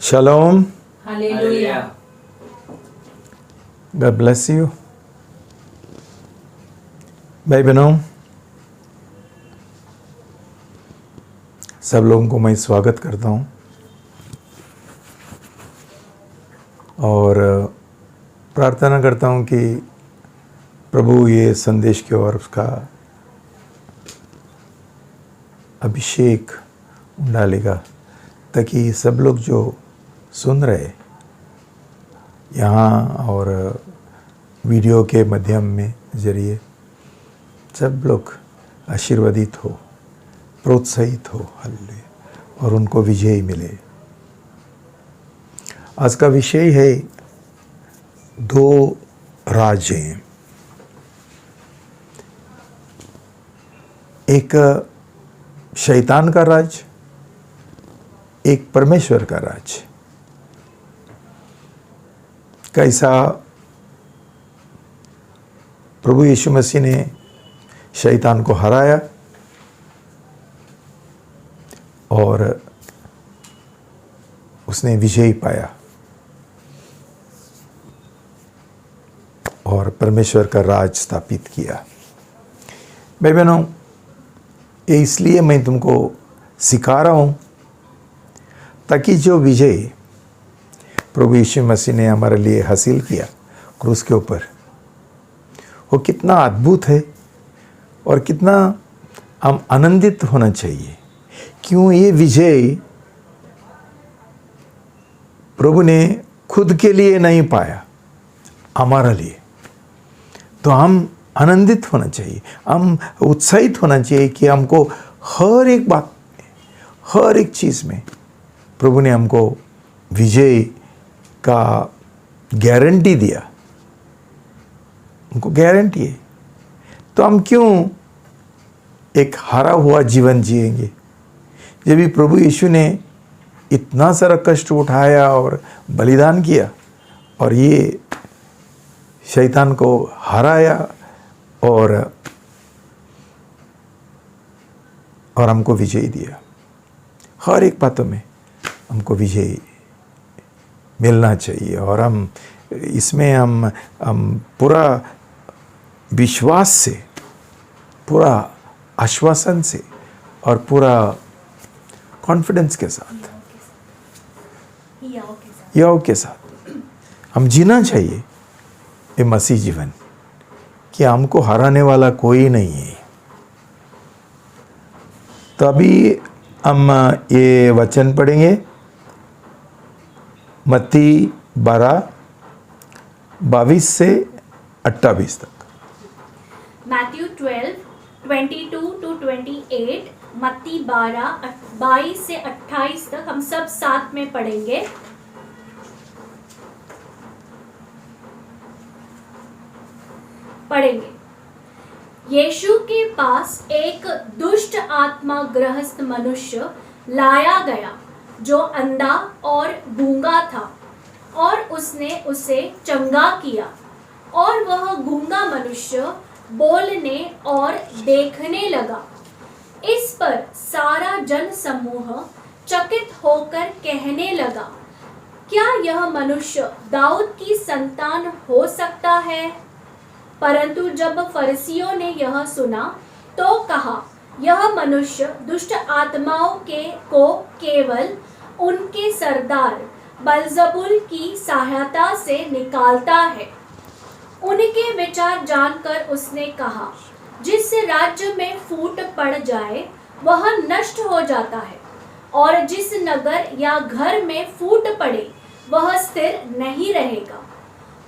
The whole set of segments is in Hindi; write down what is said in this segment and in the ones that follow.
Shalom. Hallelujah. God bless you. भाई बहनों, सब लोगों को मैं स्वागत करता हूँ और प्रार्थना करता हूँ कि प्रभु ये संदेश की ओर उसका अभिषेक डालेगा ताकि सब लोग जो सुन रहे यहाँ और वीडियो के माध्यम में जरिए सब लोग आशीर्वादित हो, प्रोत्साहित हो, हालेलुया, और उनको विजय मिले। आज का विषय है दो राज्य, एक शैतान का राज, एक परमेश्वर का राज। कैसा प्रभु यीशु मसीह ने शैतान को हराया और उसने विजय पाया और परमेश्वर का राज स्थापित किया। भाई बहनों, ये इसलिए मैं तुमको सिखा रहा हूँ ताकि जो विजय प्रभु यीशु मसीह ने हमारे लिए हासिल किया क्रूस के ऊपर, वो कितना अद्भुत है और कितना हम आनंदित होना चाहिए। क्यों ये विजय प्रभु ने खुद के लिए नहीं पाया, हमारा लिए। तो हम आनंदित होना चाहिए, हम उत्साहित होना चाहिए कि हमको हर एक बात में, हर एक चीज़ में प्रभु ने हमको विजय का गारंटी दिया। उनको गारंटी है, तो हम क्यों एक हारा हुआ जीवन जिएंगे? जब भी प्रभु यीशु ने इतना सारा कष्ट उठाया और बलिदान किया और ये शैतान को हराया और हमको विजय दिया। हर एक बातों में हमको विजय मिलना चाहिए और हम इसमें हम पूरा विश्वास से, पूरा आश्वासन से और पूरा कॉन्फिडेंस के साथ, याव के साथ हम जीना चाहिए ये मसीह जीवन, कि हमको हराने वाला कोई नहीं है। तो अभी हम ये वचन पढ़ेंगे, मत्ती 12:22 से 28 तक। Matthew 12:22-28, मत्ती 12:22 से 28 तक हम सब साथ में पढ़ेंगे। यीशु के पास एक दुष्ट आत्मा ग्रस्त मनुष्य लाया गया जो अंधा और गूंगा था, और उसने उसे चंगा किया, और वह गूंगा मनुष्य बोलने और देखने लगा। इस पर सारा जन समूह चकित होकर कहने लगा, क्या यह मनुष्य दाऊद की संतान हो सकता है? परंतु जब फरीसियों ने यह सुना तो कहा, यह मनुष्य दुष्ट आत्माओं को केवल उनके सरदार बलजबूल की सहायता से निकालता है। उनके विचार जानकर उसने कहा, जिस राज्य में फूट पड़ जाए वह नष्ट हो जाता है, और जिस नगर या घर में फूट पड़े वह स्थिर नहीं रहेगा।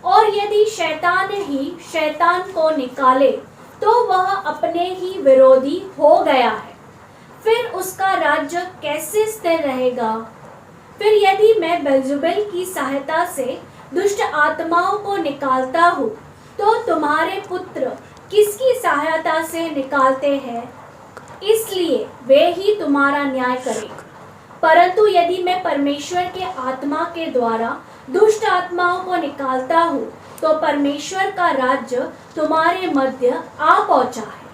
और यदि शैतान ही शैतान को निकाले तो वह अपने ही विरोधी हो गया है, फिर उसका राज्य कैसे स्थिर रहेगा? फिर यदि मैं बेल्ज़ेबूल की सहायता से दुष्ट आत्माओं को निकालता हूँ, तो तुम्हारे पुत्र किसकी सहायता से निकालते हैं? इसलिए वे ही तुम्हारा न्याय करें। परंतु यदि मैं परमेश्वर के आत्मा के द्वारा दुष्ट आत्माओं को निकालता हूँ, तो परमेश्वर का राज्य तुम्हारे मध्य आ पहुंचा है।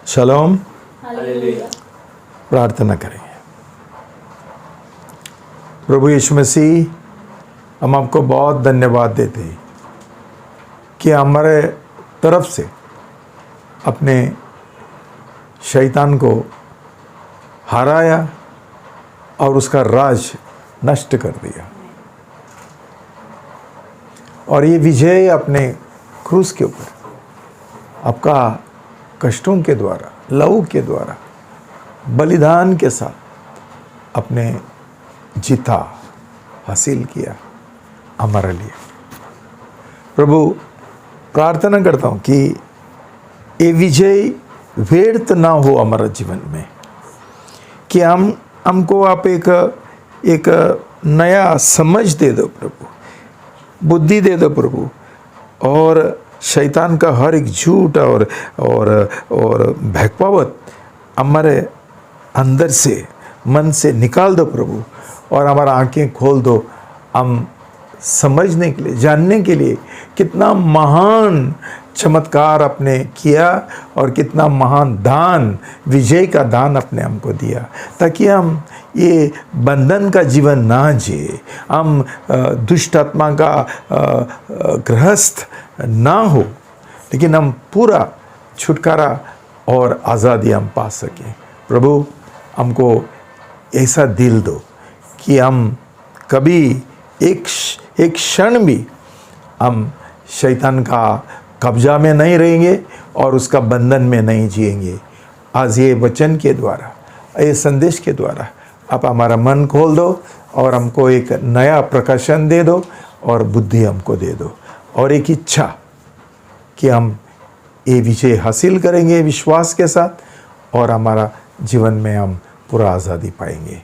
शलोम। हालेलुया। प्रार्थना करें। प्रभु यीशु मसीह, हम आपको बहुत धन्यवाद देते हैं कि हमारे तरफ से अपने शैतान को हराया और उसका राज नष्ट कर दिया, और ये विजय अपने क्रूस के ऊपर आपका कष्टों के द्वारा, लहू के द्वारा, बलिदान के साथ अपने जीता, हासिल किया हमारे लिए। प्रभु, प्रार्थना करता हूँ कि ये विजय व्यर्थ ना हो हमारे जीवन में, कि हमको आप एक नया समझ दे दो प्रभु, बुद्धि दे दो प्रभु, और शैतान का हर एक झूठ और बहकावत हमारे अंदर से, मन से निकाल दो प्रभु, और हमारा आंखें खोल दो, हम समझने के लिए, जानने के लिए कितना महान चमत्कार आपने किया और कितना महान दान, विजय का दान आपने हमको दिया, ताकि हम ये बंधन का जीवन ना जिए, हम दुष्ट आत्मा का गृहस्थ ना हो, लेकिन हम पूरा छुटकारा और आज़ादी हम पा सकें। प्रभु, हमको ऐसा दिल दो कि हम कभी एक क्षण भी हम शैतान का कब्जा में नहीं रहेंगे और उसका बंधन में नहीं जिएंगे। आज ये वचन के द्वारा, ये संदेश के द्वारा आप हमारा मन खोल दो और हमको एक नया प्रकाशन दे दो और बुद्धि हमको दे दो, और एक इच्छा कि हम ये विजय हासिल करेंगे विश्वास के साथ, और हमारा जीवन में हम पूरा आज़ादी पाएंगे।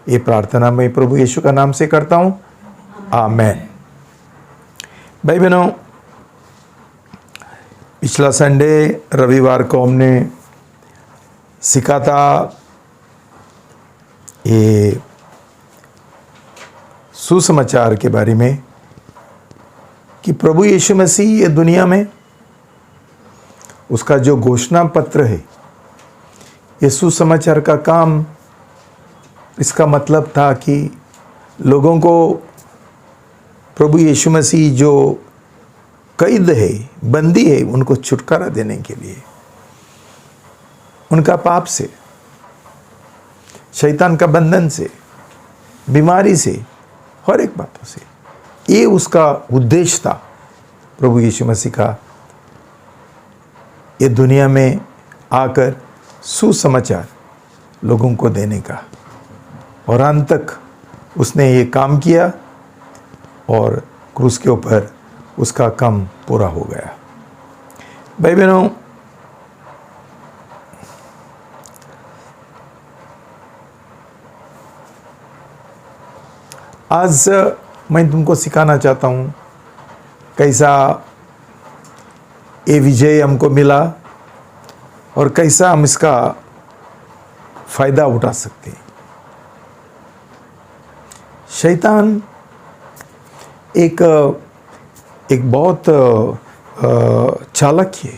ये प्रार्थना मैं प्रभु यीशु का नाम से करता हूँ, आमेन। भाई बहनों, पिछला संडे रविवार को हमने सीखा था ये सुसमाचार के बारे में कि प्रभु यीशु मसीह ये दुनिया में, उसका जो घोषणा पत्र है, ये सुसमाचार का काम, इसका मतलब था कि लोगों को प्रभु यीशु मसीह जो कैद है, बंदी है, उनको छुटकारा देने के लिए, उनका पाप से, शैतान का बंधन से, बीमारी से, हर एक बातों से, ये उसका उद्देश्य था प्रभु यीशु मसीह का ये दुनिया में आकर सुसमाचार लोगों को देने का, और अंत तक उसने ये काम किया और क्रूस के ऊपर उसका काम पूरा हो गया। भाई बहनों, आज मैं तुमको सिखाना चाहता हूँ कैसा ये विजय हमको मिला और कैसा हम इसका फायदा उठा सकते हैं। शैतान एक बहुत चालाक है,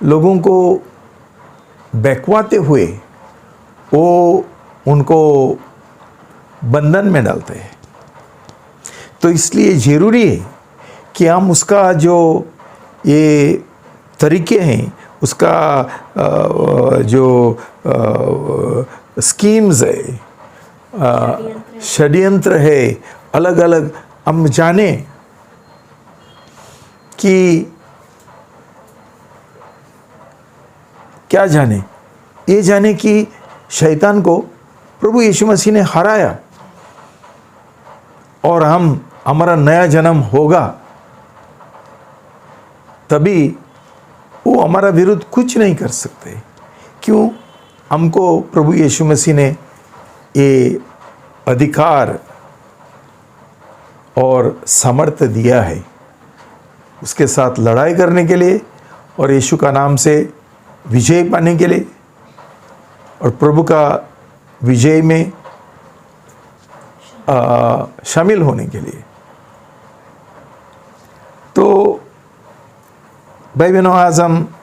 लोगों को बहकवाते हुए वो उनको बंधन में डालते हैं। तो इसलिए ज़रूरी है कि हम उसका जो ये तरीके हैं, उसका जो स्कीम्स है, षड्यंत्र है, अलग अलग हम जाने कि क्या जाने, ये जाने कि शैतान को प्रभु यीशु मसीह ने हराया और हमारा नया जन्म होगा, तभी वो हमारा विरुद्ध कुछ नहीं कर सकते। क्यों? हमको प्रभु यीशु मसीह ने ये अधिकार और सामर्थ्य दिया है उसके साथ लड़ाई करने के लिए और यीशु का नाम से विजय पाने के लिए और प्रभु का विजय में शामिल होने के लिए। तो भाई बहनों, आज हम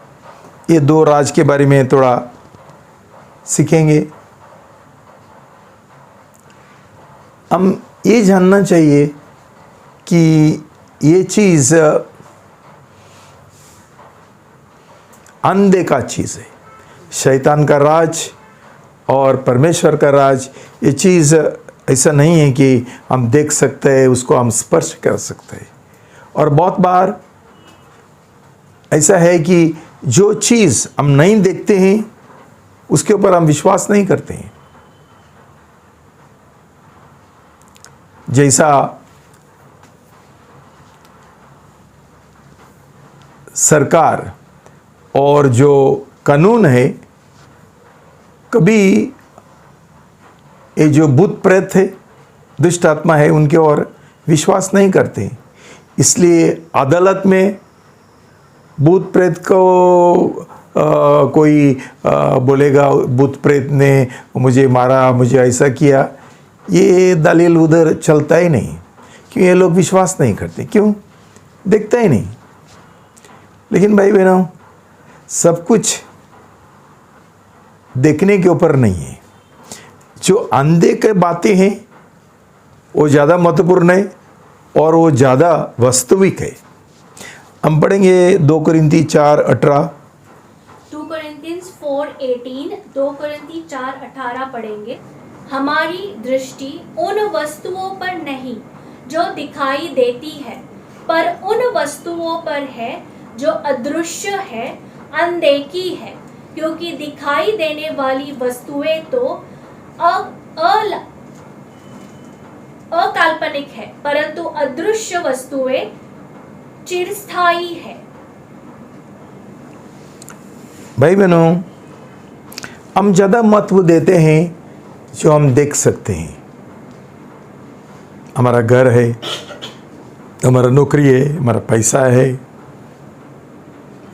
ये दो राज के बारे में थोड़ा सीखेंगे। हम ये जानना चाहिए कि ये चीज़ अनदेखा चीज़ है। शैतान का राज और परमेश्वर का राज, ये चीज़ ऐसा नहीं है कि हम देख सकते हैं, उसको हम स्पर्श कर सकते हैं। और बहुत बार ऐसा है कि जो चीज़ हम नहीं देखते हैं उसके ऊपर हम विश्वास नहीं करते हैं। जैसा सरकार और जो कानून है, कभी ये जो भूत प्रेत है, दुष्ट आत्मा है, उनके और विश्वास नहीं करते। इसलिए अदालत में भूत प्रेत को कोई बोलेगा भूत प्रेत ने मुझे मारा, मुझे ऐसा किया, ये दलील उधर चलता ही नहीं, क्यों? ये लोग विश्वास नहीं करते। क्यों? देखता ही नहीं। लेकिन भाई बहनों, सब कुछ देखने के ऊपर नहीं है। जो अंधे के बातें हैं वो ज़्यादा महत्वपूर्ण है और वो ज़्यादा वास्तविक है। हम पढ़ेंगे 2 कोरिन्थी 4:18। 2 Corinthians 4:18, 2 Corinthians 4:18 पढ़ेंगे। हमारी दृष्टि उन वस्तुओं पर नहीं जो दिखाई देती है, पर उन वस्तुओं पर है जो अदृश्य है, अनदेखी है। क्योंकि दिखाई देने वाली वस्तुएं तो अकाल्पनिक है, परंतु अदृश्य वस्तुएं चिरस्थायी है। भाई बहनों, हम ज़्यादा महत्व देते हैं जो हम देख सकते हैं। हमारा घर है, हमारा नौकरी है, हमारा पैसा है,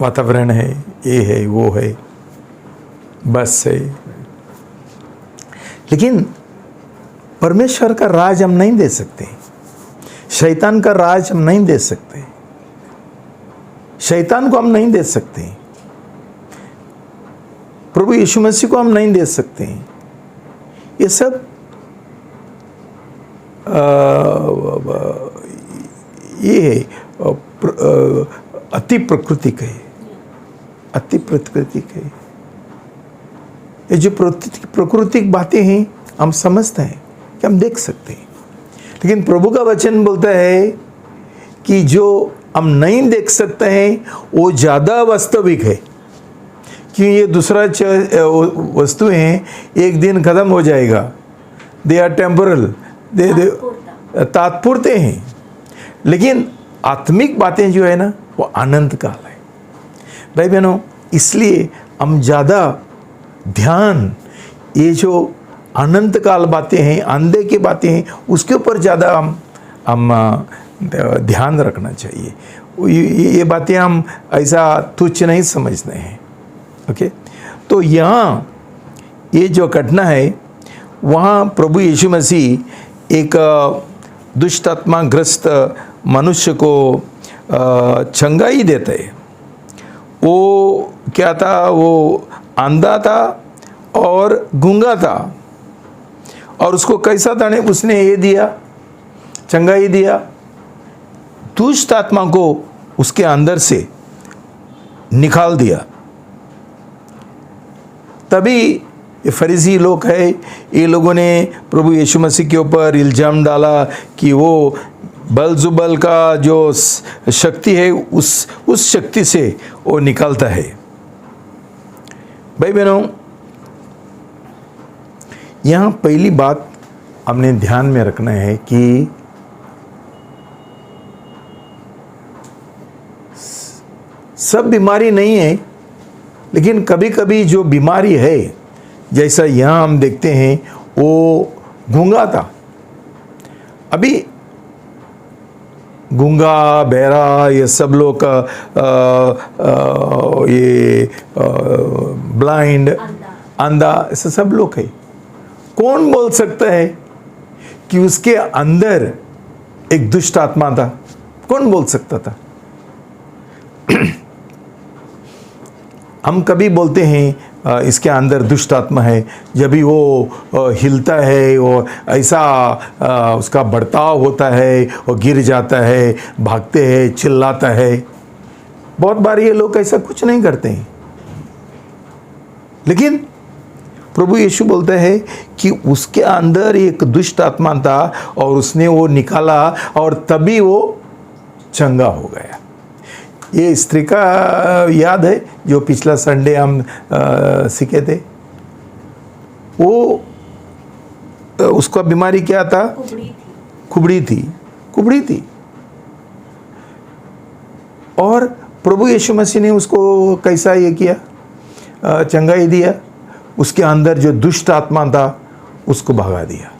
वातावरण है, ये है, वो है, बस है। लेकिन परमेश्वर का राज हम नहीं दे सकते। शैतान का राज हम नहीं दे सकते। शैतान को हम नहीं दे सकते। प्रभु यीशु मसीह को हम नहीं दे सकते। ये सब ये है अति प्राकृतिक है, अति प्राकृतिक है। ये जो प्राकृतिक बातें हैं हम समझते हैं कि हम देख सकते हैं, लेकिन प्रभु का वचन बोलता है कि जो हम नहीं देख सकते हैं वो ज़्यादा वास्तविक है, कि ये दूसरा वस्तुएं हैं, एक दिन ख़त्म हो जाएगा। दे आर टेम्पोरल, दे तात्पुरते हैं। लेकिन आत्मिक बातें जो है ना, वो अनंत काल है। भाई बहनों, इसलिए हम ज़्यादा ध्यान ये जो अनंत काल बातें हैं, अंधे की बातें हैं, उसके ऊपर ज़्यादा हम ध्यान रखना चाहिए। ये बातें हम ऐसा तुच्छ नहीं समझते हैं। ओके, तो यहाँ ये जो घटना है, वहाँ प्रभु यीशु मसीह एक दुष्ट आत्मा ग्रस्त मनुष्य को चंगाई देते हैं। वो क्या था? वो अंधा था और गूंगा था, और उसको कैसा था? उसने ये दिया, चंगाई दिया, दुष्ट आत्मा को उसके अंदर से निकाल दिया। तभी ये फरीसी लोग है, ये लोगों ने प्रभु यीशु मसीह के ऊपर इल्ज़ाम डाला कि वो बलजुबल का जो शक्ति है उस शक्ति से वो निकलता है। भाई बहनों, यहाँ पहली बात हमने ध्यान में रखना है कि सब बीमारी नहीं है, लेकिन कभी कभी जो बीमारी है, जैसा यहाँ हम देखते हैं, वो गूंगा था। अभी गूंगा, बहरा, ये सब लोग ये ब्लाइंड, अंधा, ऐसे सब लोग है। कौन बोल सकता है कि उसके अंदर एक दुष्ट आत्मा था? कौन बोल सकता था? हम कभी बोलते हैं इसके अंदर दुष्ट आत्मा है, जब भी वो हिलता है, वो ऐसा उसका बर्ताव होता है, वो गिर जाता है, भागते हैं, चिल्लाता है। बहुत बार ये लोग ऐसा कुछ नहीं करते हैं, लेकिन प्रभु यीशु बोलते हैं कि उसके अंदर एक दुष्ट आत्मा था और उसने वो निकाला और तभी वो चंगा हो गया। ये स्त्री का याद है जो पिछला संडे हम सीखे थे। वो उसका बीमारी क्या था? कुबड़ी थी। और प्रभु यीशु मसीह ने उसको कैसा ये किया? चंगाई दिया। उसके अंदर जो दुष्ट आत्मा था उसको भगा दिया।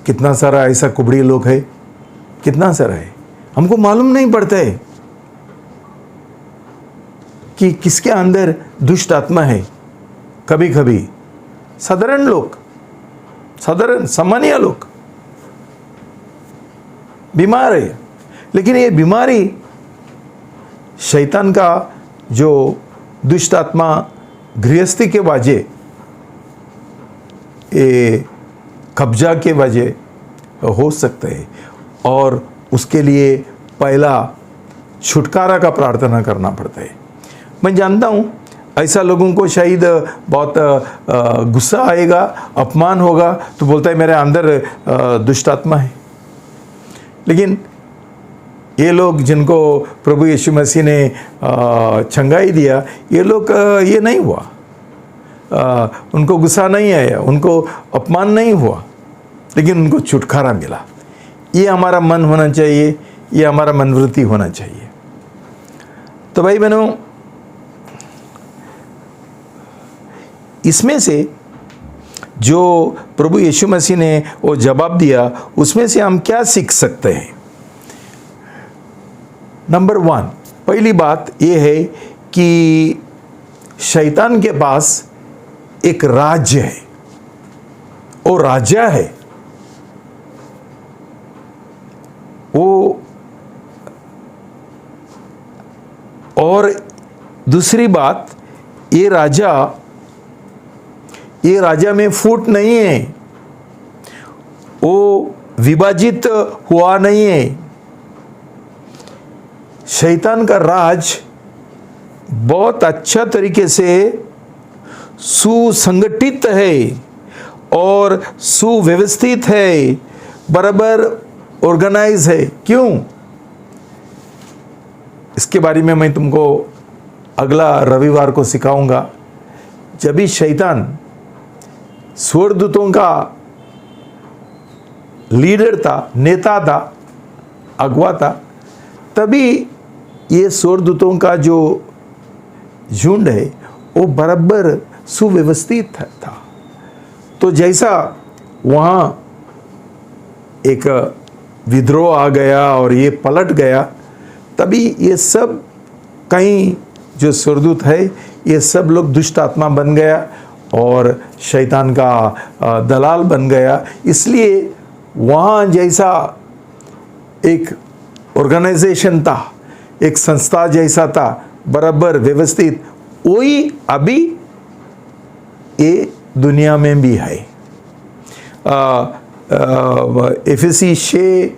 कितना सारा ऐसा कुबड़ी लोग है, कितना सारा है, हमको मालूम नहीं पड़ता है कि किसके अंदर दुष्ट आत्मा है। कभी कभी साधारण लोग, सामान्य लोग बीमार है, लेकिन ये बीमारी शैतान का जो दुष्ट आत्मा गृहस्थी के वजह, ये कब्जा के वजह हो सकता है, और उसके लिए पहला छुटकारा का प्रार्थना करना पड़ता है। मैं जानता हूँ ऐसा लोगों को शायद बहुत गुस्सा आएगा, अपमान होगा, तो बोलता है मेरे अंदर दुष्ट आत्मा है। लेकिन ये लोग जिनको प्रभु यीशु मसीह ने चंगाई दिया, ये लोग ये नहीं हुआ, उनको गुस्सा नहीं आया, उनको अपमान नहीं हुआ, लेकिन उनको छुटकारा मिला। ये हमारा मन होना चाहिए, ये हमारा मनवृत्ति होना चाहिए। तो भाई बहनों, इसमें से जो प्रभु यीशु मसीह ने वो जवाब दिया, उसमें से हम क्या सीख सकते हैं? नंबर 1, पहली बात यह है कि शैतान के पास एक राज्य है, वो राजा है। वो, और दूसरी बात, ये राजा में फूट नहीं है, वो विभाजित हुआ नहीं है। शैतान का राज बहुत अच्छा तरीके से सुसंगठित है और सुव्यवस्थित है, बराबर ऑर्गेनाइज है। क्यों? इसके बारे में मैं तुमको अगला रविवार को सिखाऊंगा। जब भी शैतान स्वर्गदूतों का लीडर था, नेता था, अगुवा था, तभी ये स्वर्गदूतों का जो झुंड है वो बराबर सुव्यवस्थित था। तो जैसा वहाँ एक विद्रोह आ गया और ये पलट गया, तभी ये सब कई जो स्वर्गदूत है ये सब लोग दुष्ट आत्मा बन गया और शैतान का दलाल बन गया। इसलिए वहाँ जैसा एक ऑर्गेनाइजेशन था, एक संस्था जैसा था, बराबर व्यवस्थित, वही अभी ये दुनिया में भी है। एफएसी 6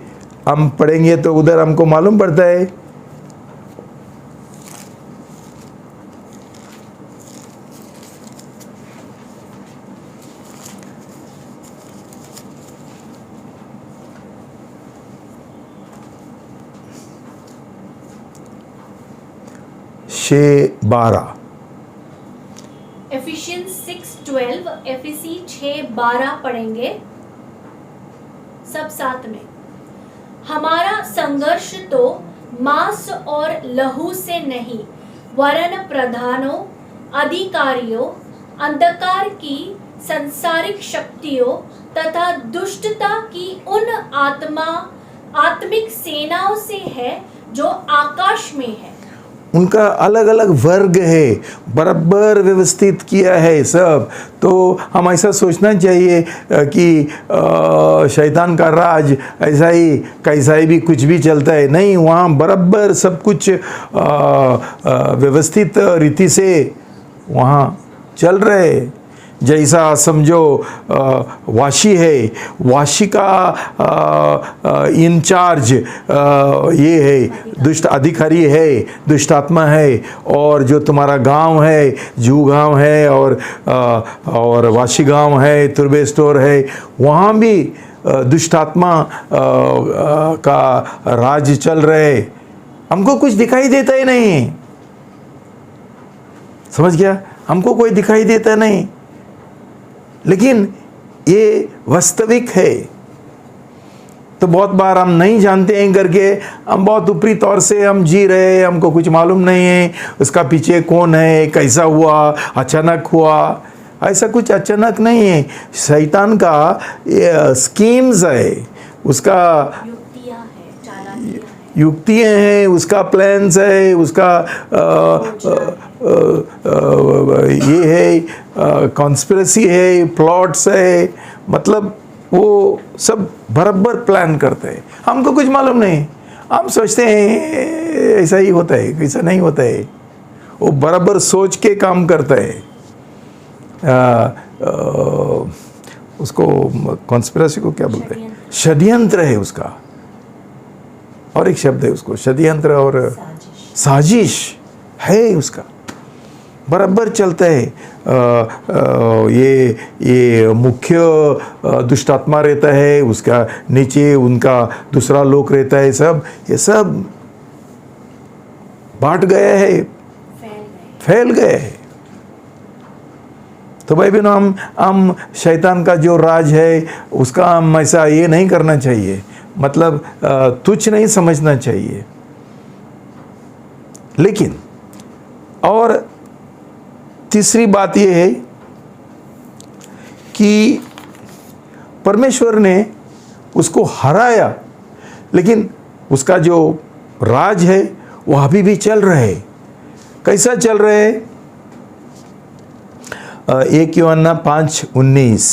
हम पढ़ेंगे तो उधर हमको मालूम पड़ता है Ephesians 6:12 Ephesians 6:12 एफिसी 6:12 पढ़ेंगे सब साथ में। हमारा संघर्ष तो मांस और लहू से नहीं, वरन प्रधानों, अधिकारियों, अंधकार की संसारिक शक्तियों तथा दुष्टता की उन आत्मिक सेनाओं से है जो आकाश में है। उनका अलग अलग वर्ग है, बराबर व्यवस्थित किया है सब। तो हम ऐसा सोचना चाहिए कि शैतान का राज ऐसा ही कैसा ही भी कुछ भी चलता है, नहीं, वहाँ बराबर सब कुछ व्यवस्थित रीति से वहाँ चल रहे। जैसा समझो वाशी है, वाशी का इंचार्ज ये है, दुष्ट अधिकारी है, दुष्ट आत्मा है। और जो तुम्हारा गांव है, जू गांव है और वाशी गांव है, तुर्बे स्टोर है, वहाँ भी दुष्ट आत्मा का राज चल रहे। हमको कुछ दिखाई देता ही नहीं, समझ गया? हमको कोई दिखाई देता नहीं, लेकिन ये वास्तविक है। तो बहुत बार हम नहीं जानते हैं करके हम बहुत ऊपरी तौर से हम जी रहे हैं, हमको कुछ मालूम नहीं है उसका पीछे कौन है, कैसा हुआ, अचानक हुआ। ऐसा कुछ अचानक नहीं है। शैतान का स्कीम्स है, उसका युक्तियाँ हैं, उसका प्लान्स है, उसका ये है कॉन्स्पिरेसी है, प्लॉट्स है। मतलब वो सब बराबर प्लान करते हैं, हमको कुछ मालूम नहीं। हम सोचते हैं ऐसा ही होता है, ऐसा नहीं होता है। वो बराबर सोच के काम करता है। उसको कॉन्स्पिरेसी को क्या बोलते हैं? षड्यंत्र है उसका, और एक शब्द है उसको, षड्यंत्र और साजिश है उसका, बराबर चलता है। ये मुख्य दुष्ट आत्मा रहता है, उसका नीचे उनका दूसरा लोक रहता है। सब ये सब बांट गया है, फैल गए है। तो भाई बहनों, हम शैतान का जो राज है उसका हम ऐसा ये नहीं करना चाहिए, मतलब तुच्छ नहीं समझना चाहिए। लेकिन और तीसरी बात यह है कि परमेश्वर ने उसको हराया, लेकिन उसका जो राज है वो अभी भी चल रहा है। कैसा चल रहा है? 1 यूहन्ना 5:19,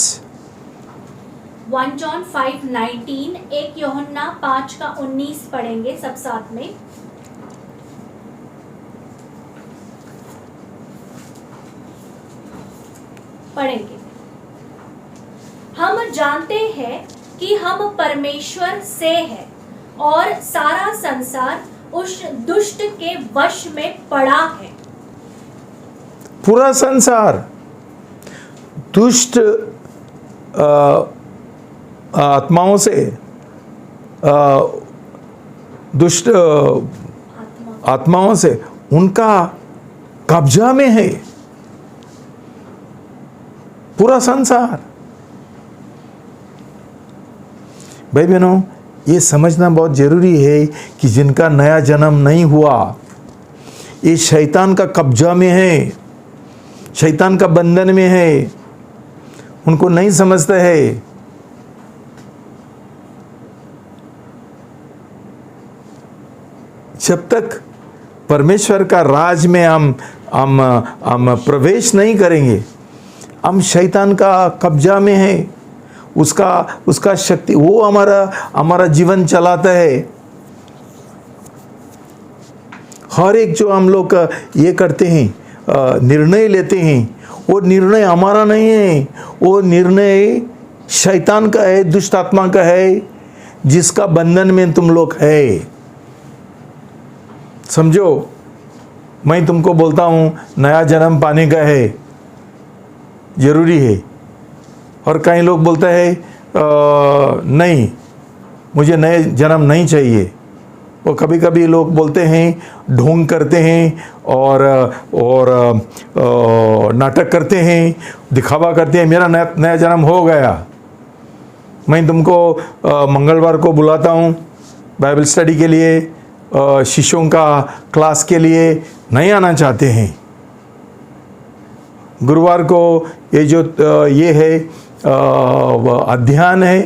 1 John 5:19, 1 यूहन्ना 5:19 पढ़ेंगे सब साथ में। पढ़ेंगे। हम जानते हैं कि हम परमेश्वर से हैं और सारा संसार उस दुष्ट के वश में पड़ा है। पूरा संसार दुष्ट आत्माओं से, दुष्ट आत्माओं से उनका कब्जा में है पूरा संसार। भाई बहनों, ये समझना बहुत जरूरी है कि जिनका नया जन्म नहीं हुआ, ये शैतान का कब्जा में है, शैतान का बंधन में है, उनको नहीं समझता है। जब तक परमेश्वर का राज में हम प्रवेश नहीं करेंगे, हम शैतान का कब्जा में है, उसका शक्ति, वो हमारा जीवन चलाता है। हर एक जो हम लोग ये करते हैं, निर्णय लेते हैं, वो निर्णय हमारा नहीं है, वो निर्णय शैतान का है, दुष्ट आत्मा का है, जिसका बंधन में तुम लोग है। समझो, मैं तुमको बोलता हूँ नया जन्म पाने का है, जरूरी है, और कई लोग बोलते हैं नहीं, मुझे नए जन्म नहीं चाहिए। वो कभी कभी लोग बोलते हैं, ढोंग करते हैं और नाटक करते हैं, दिखावा करते हैं, मेरा नया जन्म हो गया। मैं तुमको मंगलवार को बुलाता हूँ बाइबल स्टडी के लिए, शिष्यों का क्लास के लिए नहीं आना चाहते हैं। गुरुवार को ये जो ये है अध्ययन है,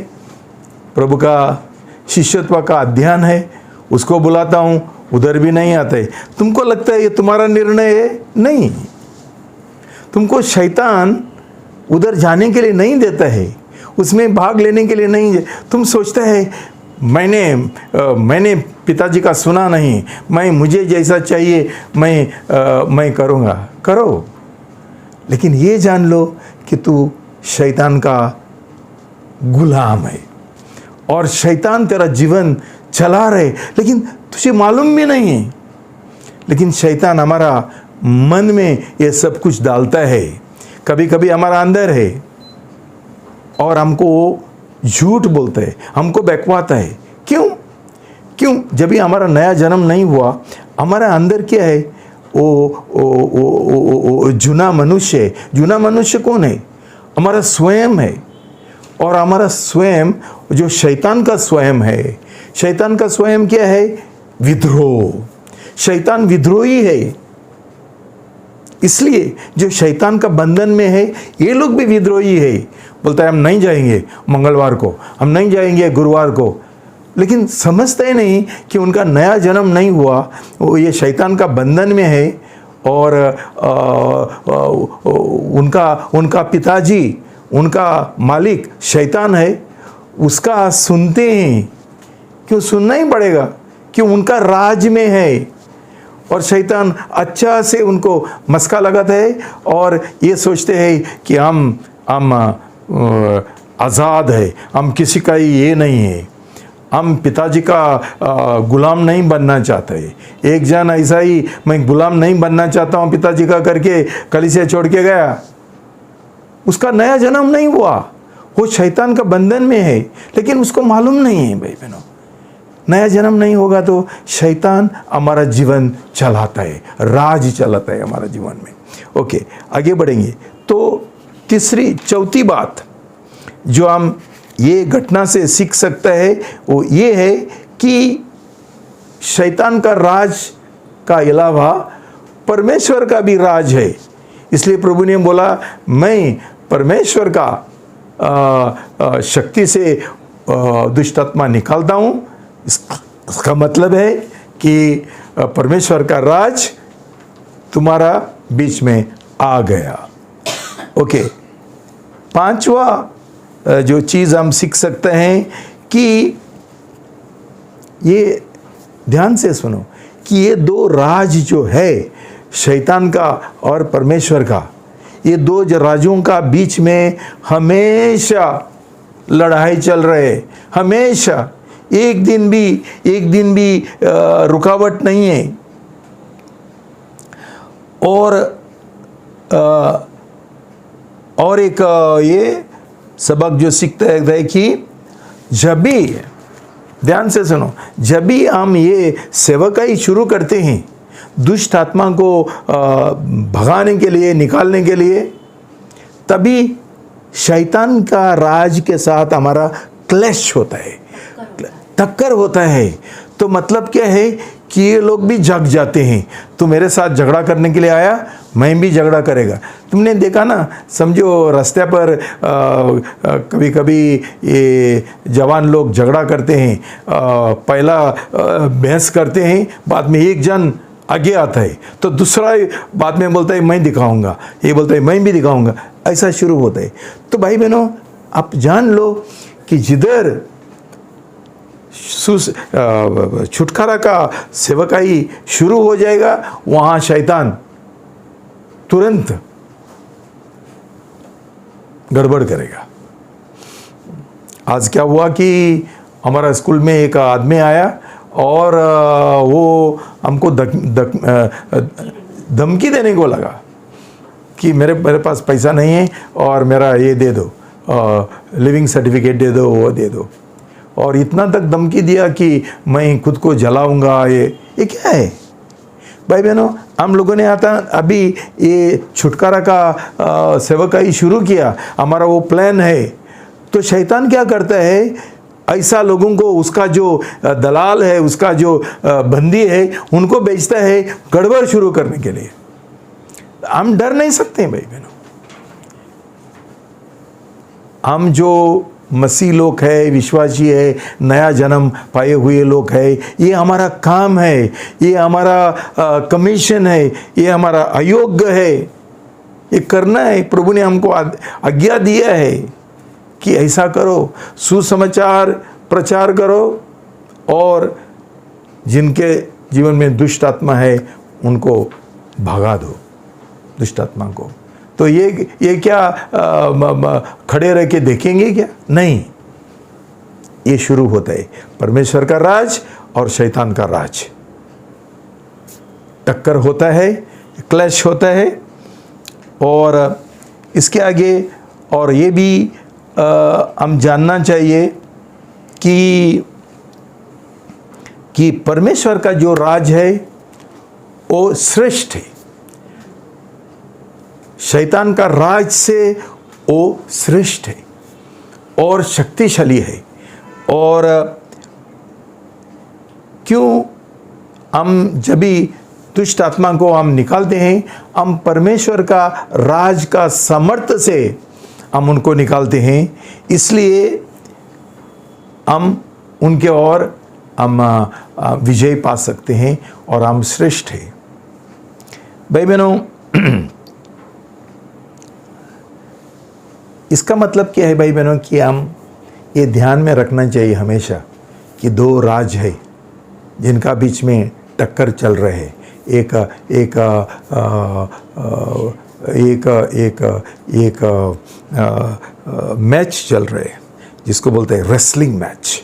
प्रभु का शिष्यत्व का अध्ययन है, उसको बुलाता हूँ, उधर भी नहीं आते। तुमको लगता है ये तुम्हारा निर्णय है? नहीं, तुमको शैतान उधर जाने के लिए नहीं देता है, उसमें भाग लेने के लिए नहीं। तुम सोचता है मैंने पिताजी का सुना नहीं, मुझे जैसा चाहिए मैं करूँगा। करो, लेकिन ये जान लो कि तू शैतान का गुलाम है और शैतान तेरा जीवन चला रहे, लेकिन तुझे मालूम भी नहीं है। लेकिन शैतान हमारा मन में ये सब कुछ डालता है, कभी कभी हमारा अंदर है और हमको झूठ बोलता है, हमको बहकवाता है। क्यों? जब भी हमारा नया जन्म नहीं हुआ, हमारा अंदर क्या है? वो जुना मनुष्य है। जुना मनुष्य कौन है? हमारा स्वयं है। और हमारा स्वयं जो शैतान का स्वयं है, शैतान का स्वयं क्या है? विद्रोह। शैतान विद्रोही है। इसलिए जो शैतान का बंधन में है, ये लोग भी विद्रोही है। बोलता है हम नहीं जाएंगे मंगलवार को, हम नहीं जाएंगे गुरुवार को, लेकिन समझते नहीं कि उनका नया जन्म नहीं हुआ, वो ये शैतान का बंधन में है। और उनका पिताजी, उनका मालिक शैतान है, उसका सुनते हैं। क्यों सुनना ही पड़ेगा? क्यों? उनका राज में है। और शैतान अच्छा से उनको मस्का लगाता है और ये सोचते हैं कि हम आज़ाद है, हम किसी का ये नहीं है, हम पिताजी का गुलाम नहीं बनना चाहते। एक जन ऐसा ही, मैं गुलाम नहीं बनना चाहता हूँ पिताजी का करके कलीसिया छोड़ के गया, उसका नया जन्म नहीं हुआ, वो शैतान का बंधन में है, लेकिन उसको मालूम नहीं है। भाई बहनों, नया जन्म नहीं होगा तो शैतान हमारा जीवन चलाता है, राज चलाता है हमारा जीवन में। ओके, आगे बढ़ेंगे। तो चौथी बात जो हम ये घटना से सीख सकता है वो ये है कि शैतान का राज का अलावा परमेश्वर का भी राज है। इसलिए प्रभु ने बोला, मैं परमेश्वर का शक्ति से दुष्ट आत्मा निकालता हूँ। इसका मतलब है कि परमेश्वर का राज तुम्हारा बीच में आ गया। ओके, पांचवा जो चीज़ हम सीख सकते हैं कि ये ध्यान से सुनो कि ये दो राज जो है शैतान का और परमेश्वर का, ये दो राजों का बीच में हमेशा लड़ाई चल रहे, हमेशा, एक दिन भी रुकावट नहीं है। और एक ये सबक जो सीखते हैं कि जब भी, ध्यान से सुनो, जब भी हम ये सेवकाई शुरू करते हैं दुष्ट आत्मा को भगाने के लिए, निकालने के लिए, तभी शैतान का राज के साथ हमारा क्लैश होता है, टक्कर होता है। तो मतलब क्या है कि ये लोग भी जग जाते हैं। तू मेरे साथ झगड़ा करने के लिए आया, मैं भी झगड़ा करेगा। तुमने देखा ना, समझो रास्ते पर कभी कभी ये जवान लोग झगड़ा करते हैं, पहला बहस करते हैं, बाद में एक जन आगे आता है तो दूसरा बाद में बोलता है मैं दिखाऊंगा, ये बोलता है मैं भी दिखाऊंगा, ऐसा शुरू होता है। तो भाई बहनों, आप जान लो कि जिधर छुटकारा का सेवकाई शुरू हो जाएगा, वहाँ शैतान तुरंत गड़बड़ करेगा। आज क्या हुआ कि हमारा स्कूल में एक आदमी आया और वो हमको धमकी देने को लगा कि मेरे पास पैसा नहीं है और मेरा ये दे दो, लिविंग सर्टिफिकेट दे दो, वो दे दो। और इतना तक धमकी दिया कि मैं खुद को जलाऊंगा। ये क्या है भाई बहनों? हम लोगों ने अभी ये छुटकारा का सेवकाई शुरू किया, हमारा वो प्लान है। तो शैतान क्या करता है, ऐसा लोगों को, उसका जो दलाल है, उसका जो बंदी है, उनको बेचता है गड़बड़ शुरू करने के लिए। हम डर नहीं सकते भाई बहनों। हम जो मसीह लोग है, विश्वासी है, नया जन्म पाए हुए लोग है, ये हमारा काम है, ये हमारा कमीशन है, ये हमारा अयोग्य है, ये करना है। प्रभु ने हमको आज्ञा दिया है कि ऐसा करो, सुसमाचार प्रचार करो और जिनके जीवन में दुष्ट आत्मा है उनको भगा दो, दुष्ट आत्मा को। तो ये क्या खड़े रह के देखेंगे क्या? नहीं, ये शुरू होता है परमेश्वर का राज और शैतान का राज। टक्कर होता है, क्लैश होता है। और इसके आगे और ये भी हम जानना चाहिए कि परमेश्वर का जो राज है वो श्रेष्ठ है, शैतान का राज से वो श्रेष्ठ है और शक्तिशाली है। और क्यों हम जब भी दुष्ट आत्मा को हम निकालते हैं, हम परमेश्वर का राज का सामर्थ्य से हम उनको निकालते हैं, इसलिए हम उनके और हम विजय पा सकते हैं और हम श्रेष्ठ हैं। भाई बहनों, इसका मतलब क्या है भाई बहनों कि हम ये ध्यान में रखना चाहिए हमेशा कि दो राज है जिनका बीच में टक्कर चल रहे हैं। एक मैच चल रहे हैं जिसको बोलते हैं रेसलिंग मैच,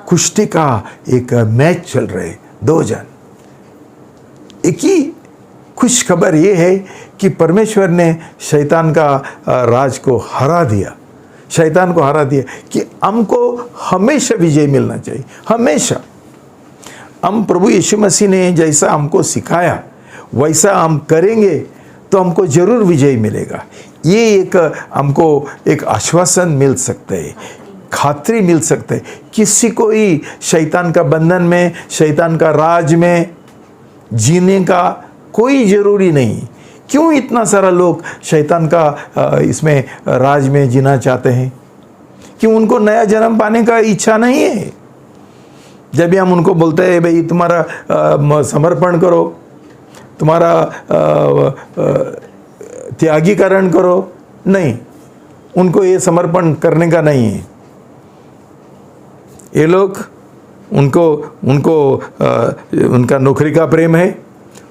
कुश्ती का एक मैच चल रहे हैं, दो जन। एक ही खुश खबर ये है कि परमेश्वर ने शैतान का राज को हरा दिया, शैतान को हरा दिया, कि हमको हमेशा विजय मिलना चाहिए। हमेशा हम प्रभु यीशु मसीह ने जैसा हमको सिखाया वैसा हम करेंगे तो हमको जरूर विजय मिलेगा। ये एक हमको एक आश्वासन मिल सकता है, खातरी मिल सकता है। किसी को ही शैतान का बंधन में, शैतान का राज में जीने का कोई ज़रूरी नहीं। क्यों इतना सारा लोग शैतान का इसमें राज में जीना चाहते हैं? क्यों उनको नया जन्म पाने का इच्छा नहीं है? जब भी हम उनको बोलते हैं भाई तुम्हारा समर्पण करो, तुम्हारा त्यागीकरण करो, नहीं, उनको ये समर्पण करने का नहीं है। ये लोग उनका नौकरी का प्रेम है,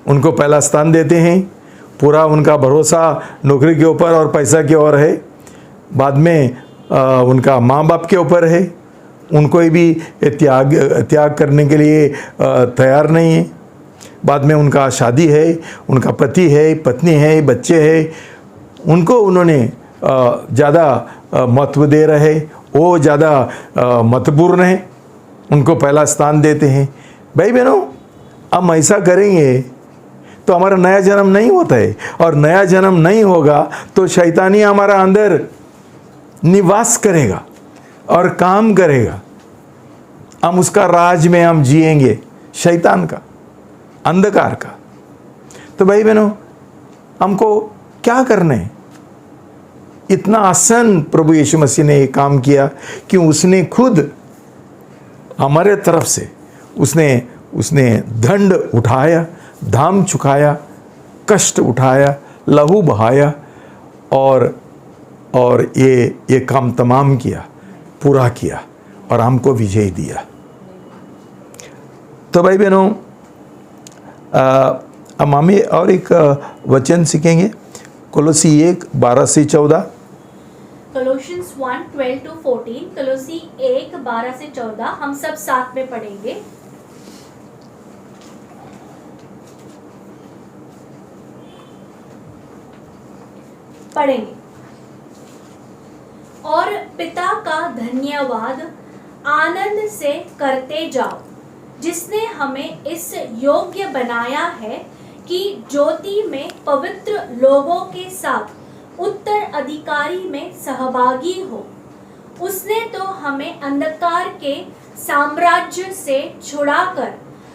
उनको पहला स्थान देते हैं, पूरा उनका भरोसा नौकरी के ऊपर और पैसा के ओर है। बाद में उनका माँ बाप के ऊपर है, उनको भी त्याग करने के लिए तैयार नहीं है। बाद में उनका शादी है, उनका पति है, पत्नी है, बच्चे हैं, उनको उन्होंने ज़्यादा महत्व दे रहे, वो ज़्यादा महत्वपूर्ण है, उनको पहला स्थान देते हैं। भाई बहनों, हम ऐसा करेंगे तो हमारा नया जन्म नहीं होता है, और नया जन्म नहीं होगा तो शैतानी हमारा अंदर निवास करेगा और काम करेगा। हम उसका राज में हम जिएंगे, शैतान का, अंधकार का। तो भाई बहनों, हमको क्या करना है? इतना आसान प्रभु यीशु मसीह ने ये काम किया कि उसने खुद हमारे तरफ से उसने दंड उठाया, धाम चुकाया, कष्ट उठाया, लहू बहाया और ये काम तमाम किया, पूरा किया और हमको विजय दिया। तो भाई बहनों, हम हमें और एक वचन सीखेंगे, कोलोसी 1:12-14। Colossians 1:12-14, कोलोसी 1:12-14 हम सब साथ में पढ़ेंगे। और पिता का धन्यवाद आनंद से करते जाओ, जिसने हमें इस योग्य बनाया है कि ज्योति में पवित्र लोगों के साथ उत्तराधिकारी में सहभागी हो। उसने तो हमें अंधकार के साम्राज्य से छुड़ाकर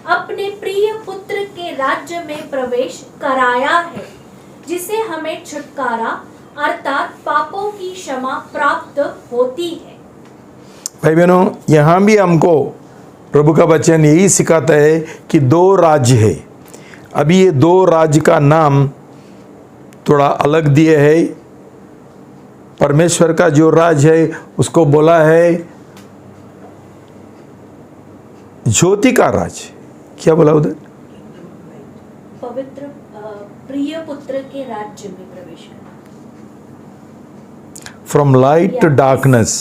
अपने प्रिय पुत्र के राज्य में प्रवेश कराया है, जिसे हमें छुटकारा अर्थात पापों की क्षमा प्राप्त होती है। भाई बहनों, यहाँ भी हमको प्रभु का वचन यही सिखाता है कि दो राज्य है। अभी ये दो राज्य का नाम थोड़ा अलग दिए है। परमेश्वर का जो राज है उसको बोला है ज्योति का राज। क्या बोला उधर? पवित्र प्रिय पुत्र के राज्य में प्रवेश करना। फ्रॉम लाइट टू डार्कनेस,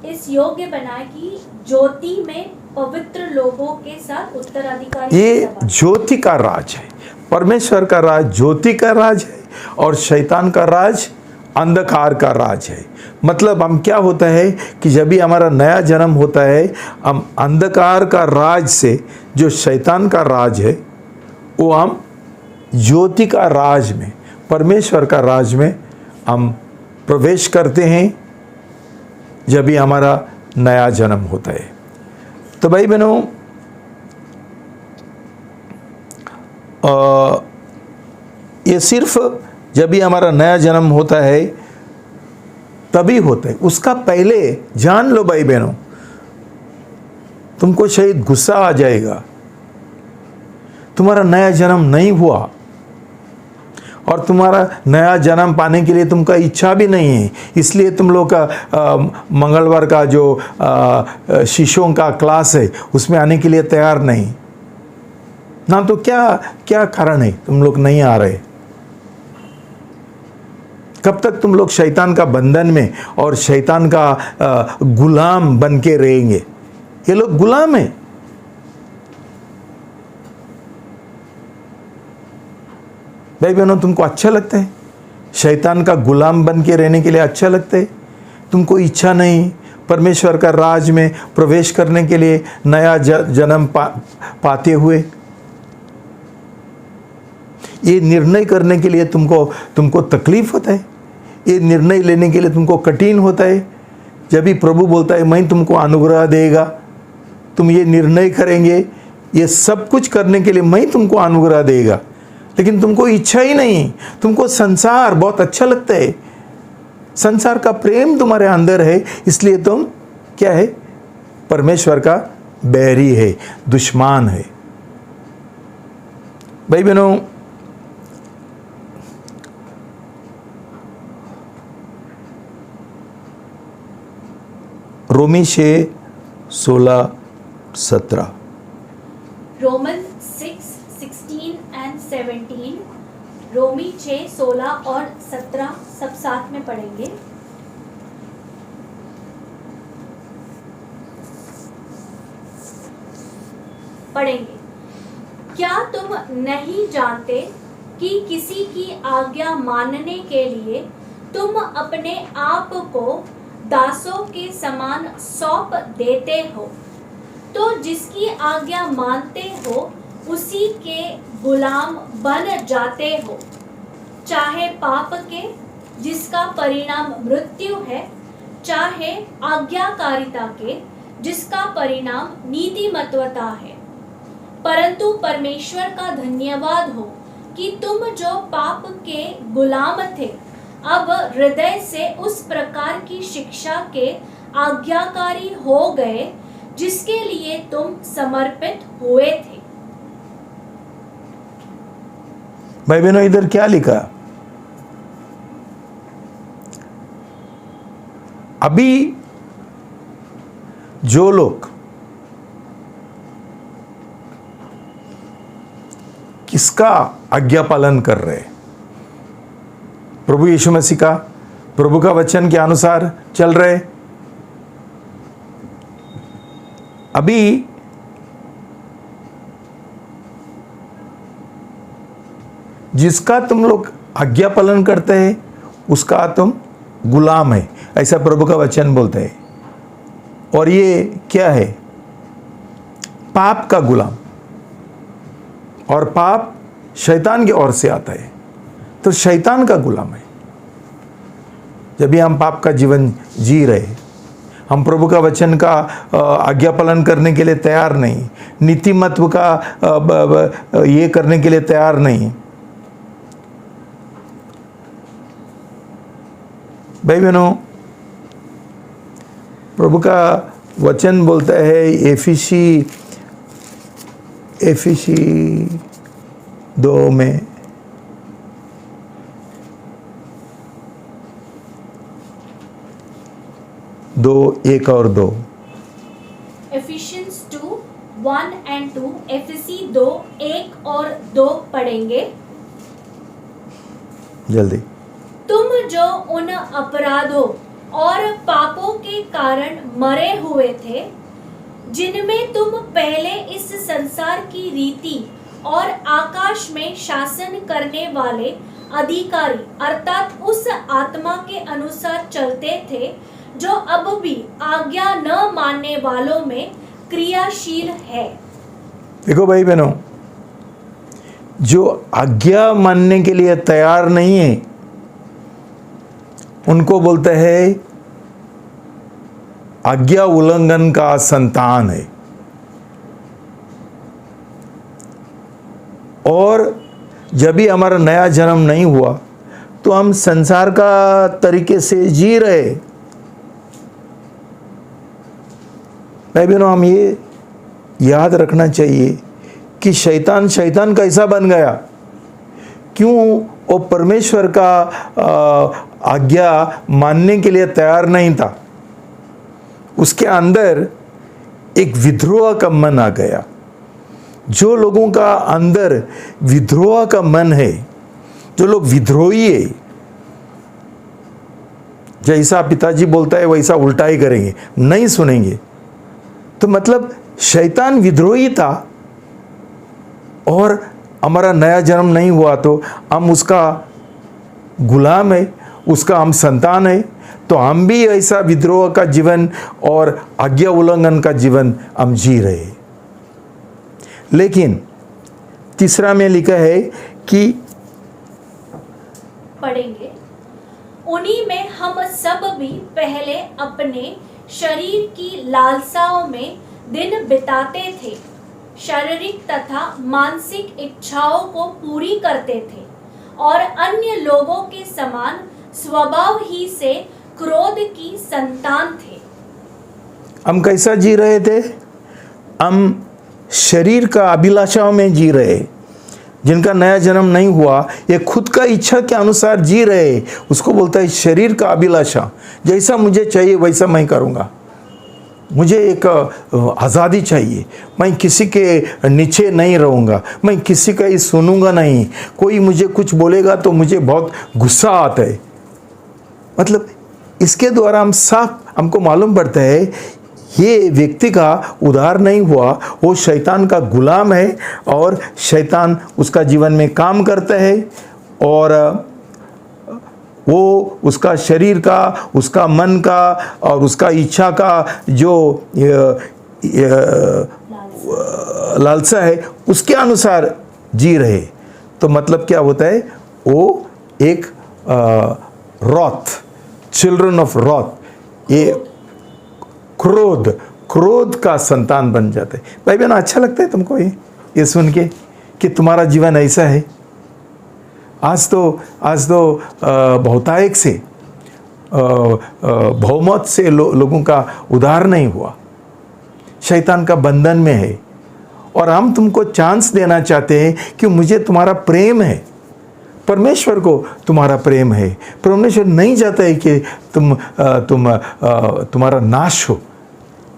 इस योग्य बनाए कि ज्योति में पवित्र लोगों के साथ उत्तराधिकारी। ये ज्योति का राज है। परमेश्वर का राज ज्योति का राज है और शैतान का राज अंधकार का राज है। मतलब हम क्या होता है कि जब भी हमारा नया जन्म होता है, हम अंधकार का राज से, जो शैतान का राज है, वो हम ज्योति का राज में, परमेश्वर का राज में हम प्रवेश करते हैं जब भी हमारा नया जन्म होता है। तो भाई बहनों, ये सिर्फ जब भी हमारा नया जन्म होता है तभी होता है। उसका पहले जान लो भाई बहनों, तुमको शायद गुस्सा आ जाएगा, तुम्हारा नया जन्म नहीं हुआ और तुम्हारा नया जन्म पाने के लिए तुमका इच्छा भी नहीं है, इसलिए तुम लोग का मंगलवार का जो शिशुओं का क्लास है उसमें आने के लिए तैयार नहीं ना। तो क्या क्या कारण है तुम लोग नहीं आ रहे? कब तक तुम लोग शैतान का बंधन में और शैतान का गुलाम बन के रहेंगे? ये लोग गुलाम है। भाई बहनों, तुमको अच्छा लगता है शैतान का गुलाम बन के रहने के लिए? अच्छा लगता है? तुमको इच्छा नहीं परमेश्वर का राज में प्रवेश करने के लिए, नया जन्म पाते हुए? ये निर्णय करने के लिए तुमको तकलीफ होता है, ये निर्णय लेने के लिए तुमको कठिन होता है। जब भी प्रभु बोलता है मैं तुमको अनुग्रह देगा, तुम ये निर्णय करेंगे, ये सब कुछ करने के लिए मैं तुमको अनुग्रह देगा, लेकिन तुमको इच्छा ही नहीं। तुमको संसार बहुत अच्छा लगता है, संसार का प्रेम तुम्हारे अंदर है, इसलिए तुम क्या है? परमेश्वर का बैरी है, दुश्मन है। भाई बहनों, रोमी 6:16-17, रोमन 6:16 and 17, रोमी 6:16 और 17 सब साथ में पढ़ेंगे। क्या तुम नहीं जानते कि किसी की आज्ञा मानने के लिए तुम अपने आप को दासों के समान सौंप देते हो, तो जिसकी आज्ञा मानते हो उसी के गुलाम बन जाते हो, चाहे पाप के जिसका परिणाम मृत्यु है, चाहे आज्ञाकारिता के जिसका परिणाम नीतिमत्वता है। परंतु परमेश्वर का धन्यवाद हो कि तुम जो पाप के गुलाम थे, अब हृदय से उस प्रकार की शिक्षा के आज्ञाकारी हो गए जिसके लिए तुम समर्पित हुए थे। भाई बहनों, इधर क्या लिखा? अभी जो लोग किसका आज्ञा पालन कर रहे, प्रभु यीशु मसीह का, प्रभु का वचन के अनुसार चल रहे, अभी जिसका तुम लोग आज्ञा पालन करते हैं उसका तुम गुलाम है, ऐसा प्रभु का वचन बोलता है। और ये क्या है? पाप का गुलाम, और पाप शैतान की ओर से आता है, तो शैतान का गुलाम है। जब भी हम पाप का जीवन जी रहे, हम प्रभु का वचन का आज्ञा पालन करने के लिए तैयार नहीं, नीतिमत्व का ये करने के लिए तैयार नहीं। भाई बहनों, प्रभु का वचन बोलता है एफिसी 2 में, दो 1 और 2, Ephesians 2:1 and 2, एफिसी 2:1 और 2 पढ़ेंगे। जल्दी। तुम जो उन अपराधों और पापों के कारण मरे हुए थे, जिनमें तुम पहले इस संसार की रीति और आकाश में शासन करने वाले अधिकारी अर्थात उस आत्मा के अनुसार चलते थे, जो अब भी आज्ञा न मानने वालों में क्रियाशील है। देखो भाई बहनों, जो आज्ञा मानने के लिए तैयार नहीं है उनको बोलते हैं आज्ञा उल्लंघन का संतान है। और जब भी हमारा नया जन्म नहीं हुआ तो हम संसार का तरीके से जी रहे। भाई बहनों, हम ये याद रखना चाहिए कि शैतान कैसा बन गया, क्यों वो परमेश्वर का आज्ञा मानने के लिए तैयार नहीं था। उसके अंदर एक विद्रोह का मन आ गया। जो लोगों का अंदर विद्रोह का मन है, जो लोग विद्रोही है, जैसा पिताजी बोलता है वैसा उल्टा ही करेंगे, नहीं सुनेंगे। तो मतलब शैतान विद्रोही था और हमारा नया जन्म नहीं हुआ तो हम उसका गुलाम है, उसका हम संतान है। तो हम भी ऐसा विद्रोह का जीवन और आज्ञा उल्लंघन का जीवन हम जी रहे। लेकिन तीसरा में लिखा है कि पढ़ेंगे, उन्हीं में हम सब भी पहले अपने शरीर की लालसाओं में दिन बिताते थे, शारीरिक तथा मानसिक इच्छाओं को पूरी करते थे और अन्य लोगों के समान स्वभाव ही से क्रोध की संतान थे। हम कैसा जी रहे थे? हम शरीर का अभिलाषाओं में जी रहे। जिनका नया जन्म नहीं हुआ ये खुद का इच्छा के अनुसार जी रहे, उसको बोलता है शरीर का अभिलाषा। जैसा मुझे चाहिए वैसा मैं करूँगा, मुझे एक आज़ादी चाहिए, मैं किसी के नीचे नहीं रहूँगा, मैं किसी का ही सुनूंगा नहीं, कोई मुझे कुछ बोलेगा तो मुझे बहुत गुस्सा आता है। मतलब इसके द्वारा हम साफ हमको मालूम पड़ता है ये व्यक्ति का उद्धार नहीं हुआ, वो शैतान का गुलाम है और शैतान उसका जीवन में काम करता है और वो उसका शरीर का, उसका मन का और उसका इच्छा का जो लालसा है उसके अनुसार जी रहे। तो मतलब क्या होता है, वो एक रॉथ, चिल्ड्रन ऑफ रॉथ, ये क्रोध का संतान बन जाते हैं। भाई बहन, अच्छा लगता है तुमको ये सुन के कि तुम्हारा जीवन ऐसा है? आज तो बहुतायक से बहुमत से लोगों का उद्धार नहीं हुआ, शैतान का बंधन में है। और हम तुमको चांस देना चाहते हैं कि मुझे तुम्हारा प्रेम है, परमेश्वर को तुम्हारा प्रेम है। परमेश्वर नहीं चाहता है कि तुम्हारा नाश हो,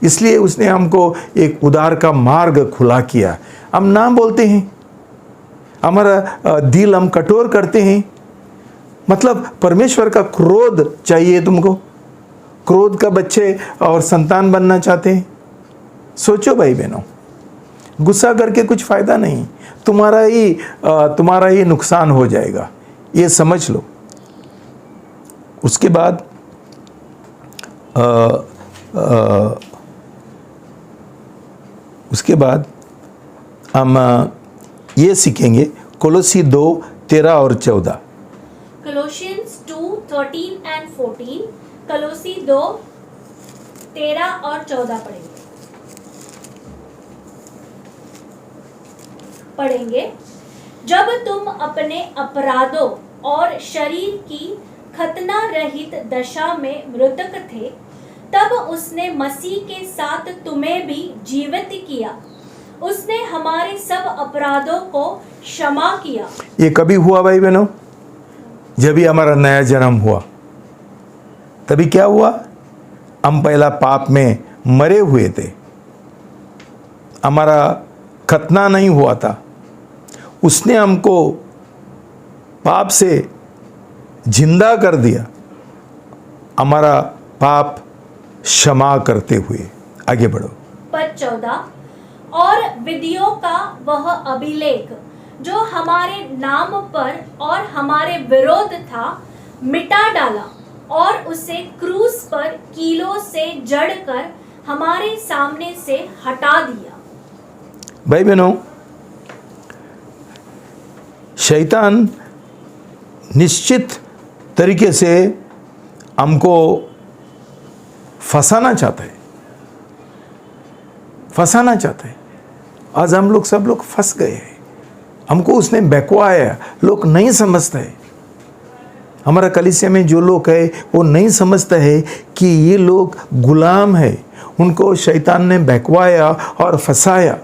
इसलिए उसने हमको एक उद्धार का मार्ग खुला किया। हम ना बोलते हैं, हमारा दिल हम कठोर करते हैं, मतलब परमेश्वर का क्रोध चाहिए तुमको, क्रोध का बच्चे और संतान बनना चाहते हैं। सोचो भाई बहनों, गुस्सा करके कुछ फायदा नहीं, तुम्हारा ही नुकसान हो जाएगा, ये समझ लो। उसके बाद हम ये सीखेंगे कोलोसी 2:13 और 14। Colossians 2:13 and 14, कलोसी 2:13 और 14 पढ़ेंगे। जब तुम अपने अपराधों और शरीर की खतना रहित दशा में मृतक थे, तब उसने मसीह के साथ तुम्हें भी जीवित किया। उसने हमारे सब अपराधों को क्षमा किया। ये कभी हुआ भाई बहनों? जब भी हमारा नया जन्म हुआ तभी क्या हुआ? हम पहला पाप में मरे हुए थे, हमारा खतना नहीं हुआ था। उसने हमको पाप से जिंदा कर दिया हमारा पाप क्षमा करते हुए। आगे बढ़ो। पद 14, और विधियों का वह अभिलेख जो हमारे नाम पर और हमारे विरोध था मिटा डाला और उसे क्रूस पर कीलों से जड़कर हमारे सामने से हटा दिया। भाई बहनों, शैतान निश्चित तरीके से हमको फंसाना चाहता है, फंसाना चाहता है। आज हम लोग सब लोग फंस गए हैं, हमको उसने बहकवाया, लोग नहीं समझते। हमारा कलीसिया में जो लोग है वो नहीं समझते है कि ये लोग गुलाम है, उनको शैतान ने बहकवाया और फंसाया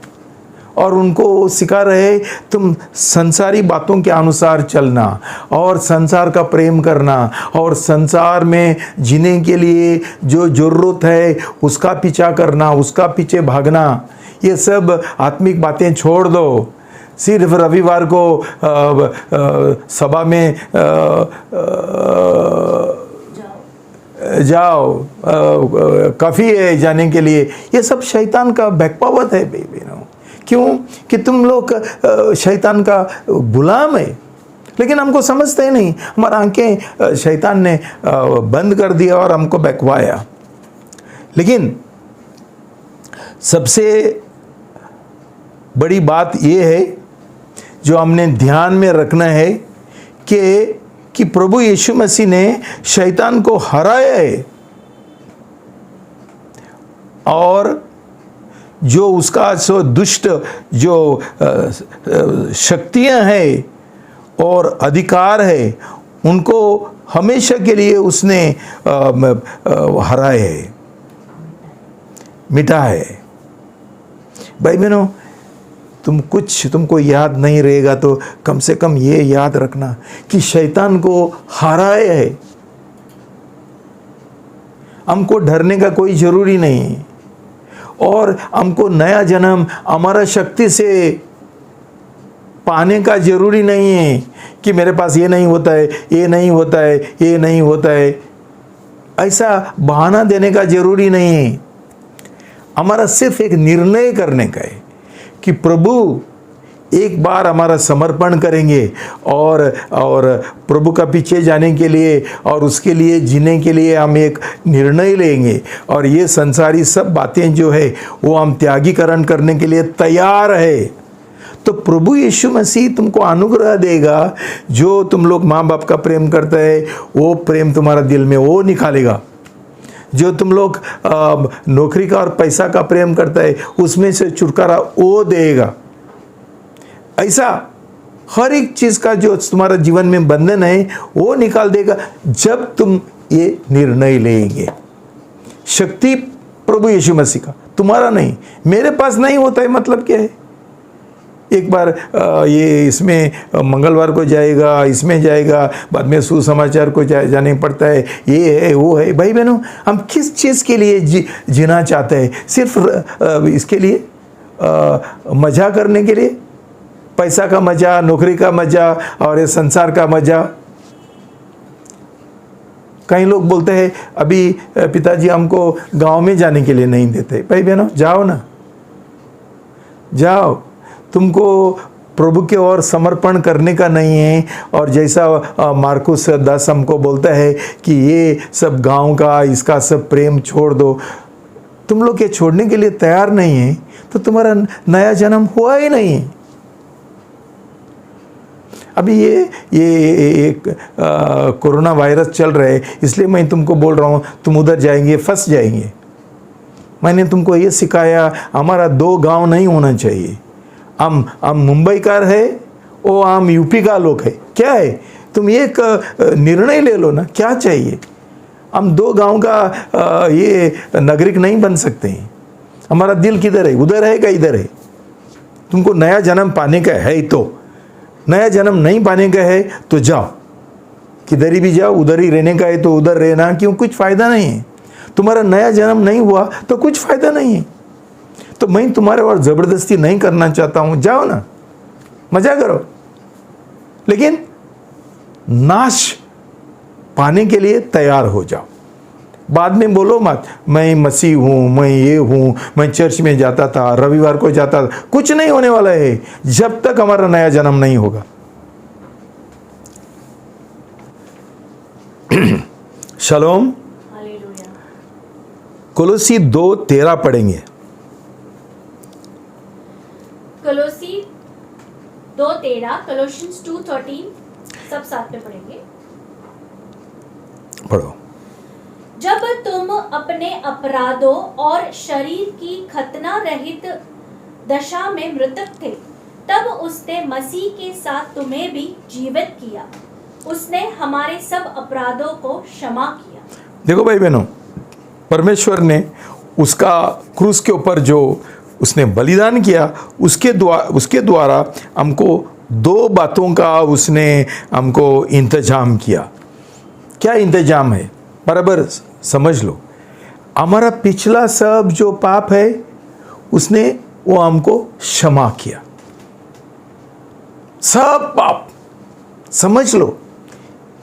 और उनको सिखा रहे तुम संसारी बातों के अनुसार चलना और संसार का प्रेम करना और संसार में जीने के लिए जो जरूरत है उसका पीछा करना, उसका पीछे भागना। ये सब आत्मिक बातें छोड़ दो। सिर्फ रविवार को सभा में जाओ, काफ़ी है जाने के लिए। ये सब शैतान का बहकावत है बहनों। क्यों? कि तुम लोग शैतान का गुलाम है, लेकिन हमको समझते ही नहीं। हमारा आंखें शैतान ने बंद कर दिया और हमको बहकवाया। लेकिन सबसे बड़ी बात ये है जो हमने ध्यान में रखना है कि प्रभु यीशु मसीह ने शैतान को हराया है और जो उसका सो दुष्ट जो शक्तियां हैं और अधिकार है उनको हमेशा के लिए उसने हराया है, मिटा है। भाई बहनों, तुमको याद नहीं रहेगा तो कम से कम ये याद रखना कि शैतान को हराया है। हमको डरने का कोई जरूरी नहीं और हमको नया जन्म हमारा शक्ति से पाने का जरूरी नहीं है कि मेरे पास ये नहीं होता है, ये नहीं होता है, ये नहीं होता है। ऐसा बहाना देने का जरूरी नहीं है। हमारा सिर्फ एक निर्णय करने का है कि प्रभु एक बार हमारा समर्पण करेंगे और प्रभु का पीछे जाने के लिए और उसके लिए जीने के लिए हम एक निर्णय लेंगे और ये संसारी सब बातें जो है वो हम त्यागीकरण करने के लिए तैयार है। तो प्रभु यीशु मसीह तुमको अनुग्रह देगा। जो तुम लोग माँ बाप का प्रेम करते हैं वो प्रेम तुम्हारा दिल में वो निकालेगा। जो तुम लोग नौकरी का और पैसा का प्रेम करता है उसमें से छुटकारा वो देगा। ऐसा हर एक चीज़ का जो तुम्हारा जीवन में बंधन है वो निकाल देगा जब तुम ये निर्णय लेंगे। शक्ति प्रभु यीशु मसीह का, तुम्हारा नहीं। मेरे पास नहीं होता है मतलब क्या है? एक बार ये इसमें मंगलवार को जाएगा, इसमें जाएगा, बाद में सुसमाचार को जाने पड़ता है, ये है वो है। भाई बहनों, हम किस चीज़ के लिए जीना चाहते हैं? सिर्फ इसके लिए मज़ा करने के लिए? पैसा का मज़ा, नौकरी का मज़ा और ये संसार का मज़ा। कई लोग बोलते हैं अभी पिताजी हमको गांव में जाने के लिए नहीं देते। भाई बहनों, जाओ ना, जाओ। तुमको प्रभु के ओर समर्पण करने का नहीं है। और जैसा मार्कुस 10 हमको बोलता है कि ये सब गांव का इसका सब प्रेम छोड़ दो। तुम लोग ये छोड़ने के लिए तैयार नहीं है तो तुम्हारा नया जन्म हुआ ही नहीं है। अभी ये एक कोरोना वायरस चल रहा है, इसलिए मैं तुमको बोल रहा हूँ तुम उधर जाएंगे फंस जाएंगे। मैंने तुमको ये सिखाया हमारा 2 गांव नहीं होना चाहिए। हम मुंबई का है वो हम यूपी का लोग है। क्या है? तुम एक निर्णय ले लो ना, क्या चाहिए? हम 2 गांव का ये नागरिक नहीं बन सकते हैं। हमारा दिल किधर है? उधर है का इधर है? तुमको नया जन्म पाने का है तो नया जन्म नहीं पाने का है तो जाओ, किधर ही भी जाओ, उधर ही रहने का है तो उधर रहना। क्यों? कुछ फ़ायदा नहीं है। तुम्हारा नया जन्म नहीं हुआ तो कुछ फ़ायदा नहीं है। तो मैं तुम्हारे और ज़बरदस्ती नहीं करना चाहता हूँ, जाओ ना, मज़ा करो, लेकिन नाश पाने के लिए तैयार हो जाओ। बाद में बोलो मत मैं मसीह हूँ, मैं ये हूँ, मैं चर्च में जाता था, रविवार को जाता था। कुछ नहीं होने वाला है जब तक हमारा नया जन्म नहीं होगा। शलोम। हालेलुया। कोलोसी 2:13 पढ़ेंगे। कोलोसी 2:13, कोलोशियंस 2:13 सब साथ में पढ़ेंगे। पढ़ो। जब तुम अपने अपराधों और शरीर की खतना रहित दशा में मृतक थे, तब उसने मसीह के साथ तुम्हें भी जीवित किया। उसने हमारे सब अपराधों को क्षमा किया। देखो भाई बहनों, परमेश्वर ने उसका क्रूस के ऊपर जो उसने बलिदान किया, उसके द्वारा हमको 2 बातों का उसने हमको इंतजाम किया। क्या इंतजाम है? बराबर समझ लो। हमारा पिछला सब जो पाप है उसने वो हमको क्षमा किया। सब पाप, समझ लो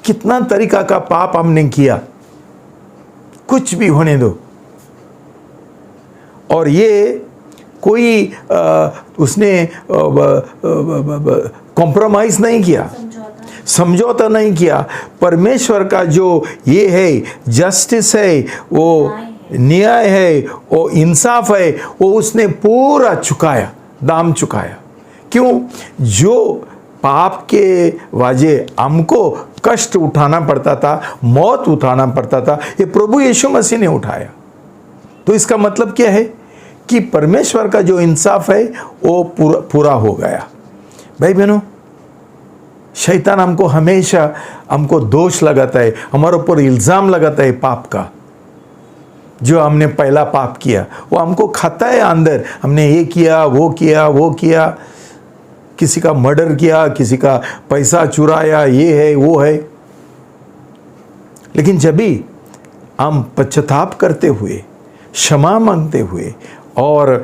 कितना तरीका का पाप हमने किया, कुछ भी होने दो। और ये कोई उसने कॉम्प्रोमाइज नहीं किया, समझौता नहीं किया। परमेश्वर का जो ये है जस्टिस है, वो न्याय है, वो इंसाफ है, वो उसने पूरा चुकाया, दाम चुकाया। क्यों? जो पाप के वजह हमको कष्ट उठाना पड़ता था, मौत उठाना पड़ता था, ये प्रभु यीशु मसीह ने उठाया। तो इसका मतलब क्या है कि परमेश्वर का जो इंसाफ है वो पूरा हो गया। भाई बहनों, शैतान हमको हमेशा हमको दोष लगाता है, हमारे ऊपर इल्ज़ाम लगाता है पाप का। जो हमने पहला पाप किया वो हमको खाता है अंदर, हमने ये किया, वो किया, वो किया, किसी का मर्डर किया, किसी का पैसा चुराया, ये है वो है। लेकिन जब भी हम पश्चाताप करते हुए, क्षमा मांगते हुए और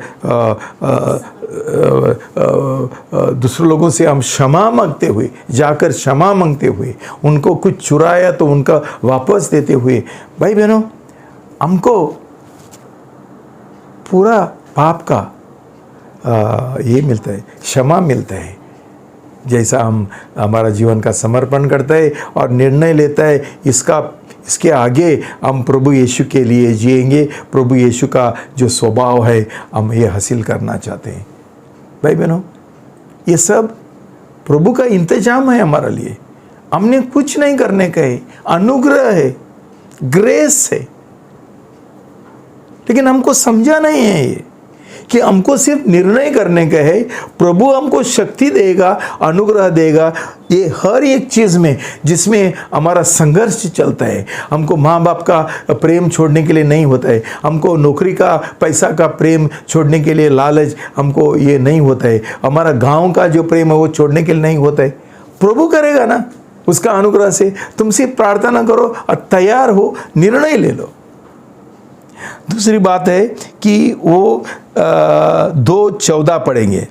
दूसरे लोगों से हम क्षमा मांगते हुए, जाकर क्षमा मांगते हुए, उनको कुछ चुराया तो उनका वापस देते हुए, भाई बहनों, हमको पूरा पाप का ये मिलता है, क्षमा मिलता है। जैसा हम हमारा जीवन का समर्पण करता है और निर्णय लेता है इसके आगे हम प्रभु यीशु के लिए जिएंगे, प्रभु यीशु का जो स्वभाव है हम ये हासिल करना चाहते हैं। भाई बहनों, ये सब प्रभु का इंतजाम है हमारे लिए। हमने कुछ नहीं करने का है, अनुग्रह है, ग्रेस है। लेकिन हमको समझा नहीं है ये कि हमको सिर्फ निर्णय करने का है। प्रभु हमको शक्ति देगा, अनुग्रह देगा ये हर एक चीज़ में जिसमें हमारा संघर्ष चलता है। हमको माँ बाप का प्रेम छोड़ने के लिए नहीं होता है, हमको नौकरी का पैसा का प्रेम छोड़ने के लिए लालच हमको ये नहीं होता है, हमारा गांव का जो प्रेम है वो छोड़ने के लिए नहीं होता है। प्रभु करेगा ना उसका अनुग्रह से। तुम सिर्फ प्रार्थना करो और तैयार हो, निर्णय ले लो। दूसरी बात है कि वो 2:14 पढ़ेंगे।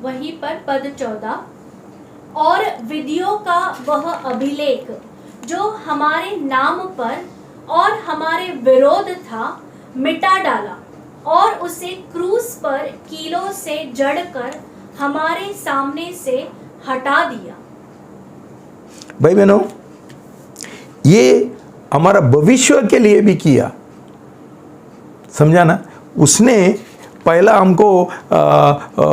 वहीं पर पद 14, और विधियों का वह अभिलेख जो हमारे नाम पर और हमारे विरोध था मिटा डाला और उसे क्रूस पर कीलों से जड़कर हमारे सामने से हटा दिया। भाई बहनों, ये हमारा भविष्य के लिए भी किया, समझा ना। उसने पहला हमको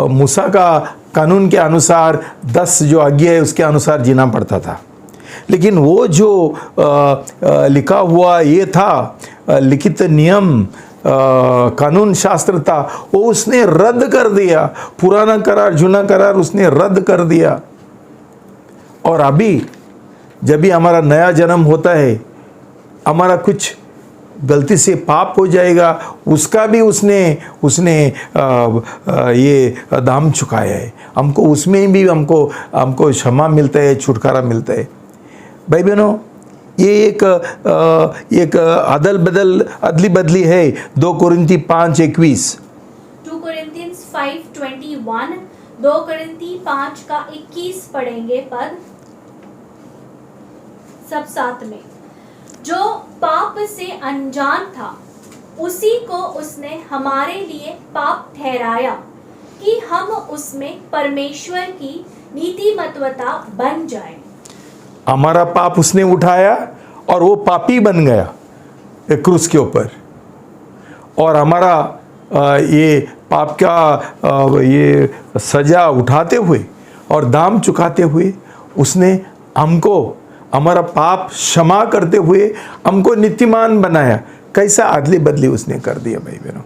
मूसा का कानून के अनुसार 10 जो आज्ञा है उसके अनुसार जीना पड़ता था। लेकिन वो जो लिखा हुआ ये था, लिखित नियम, कानून शास्त्र था, वो उसने रद्द कर दिया। पुराना करार, जूना करार उसने रद्द कर दिया। और अभी जब भी हमारा नया जन्म होता है, हमारा कुछ गलती से पाप हो जाएगा, उसका भी उसने ये दाम चुकाया है। हमको उसमें भी हमको क्षमा मिलता है, छुटकारा मिलता है। भाई बहनों, ये एक अदली बदली है। 2 कोरिन्थी 5:21, 2 Corinthians 5:21, 2 Corinthians 5 का 21 पढ़ेंगे पद। सब साथ में, जो पाप से अनजान था उसी को उसने हमारे लिए पाप ठहराया कि हम उसमें परमेश्वर की नीतिमत्वता बन जाए। हमारा पाप उसने उठाया और वो पापी बन गया एक क्रूस के ऊपर, और हमारा ये पाप का ये सजा उठाते हुए और दाम चुकाते हुए उसने हमको हमारा पाप क्षमा करते हुए हमको नीतिमान बनाया। कैसा अदली बदली उसने कर दिया भाई बहनों।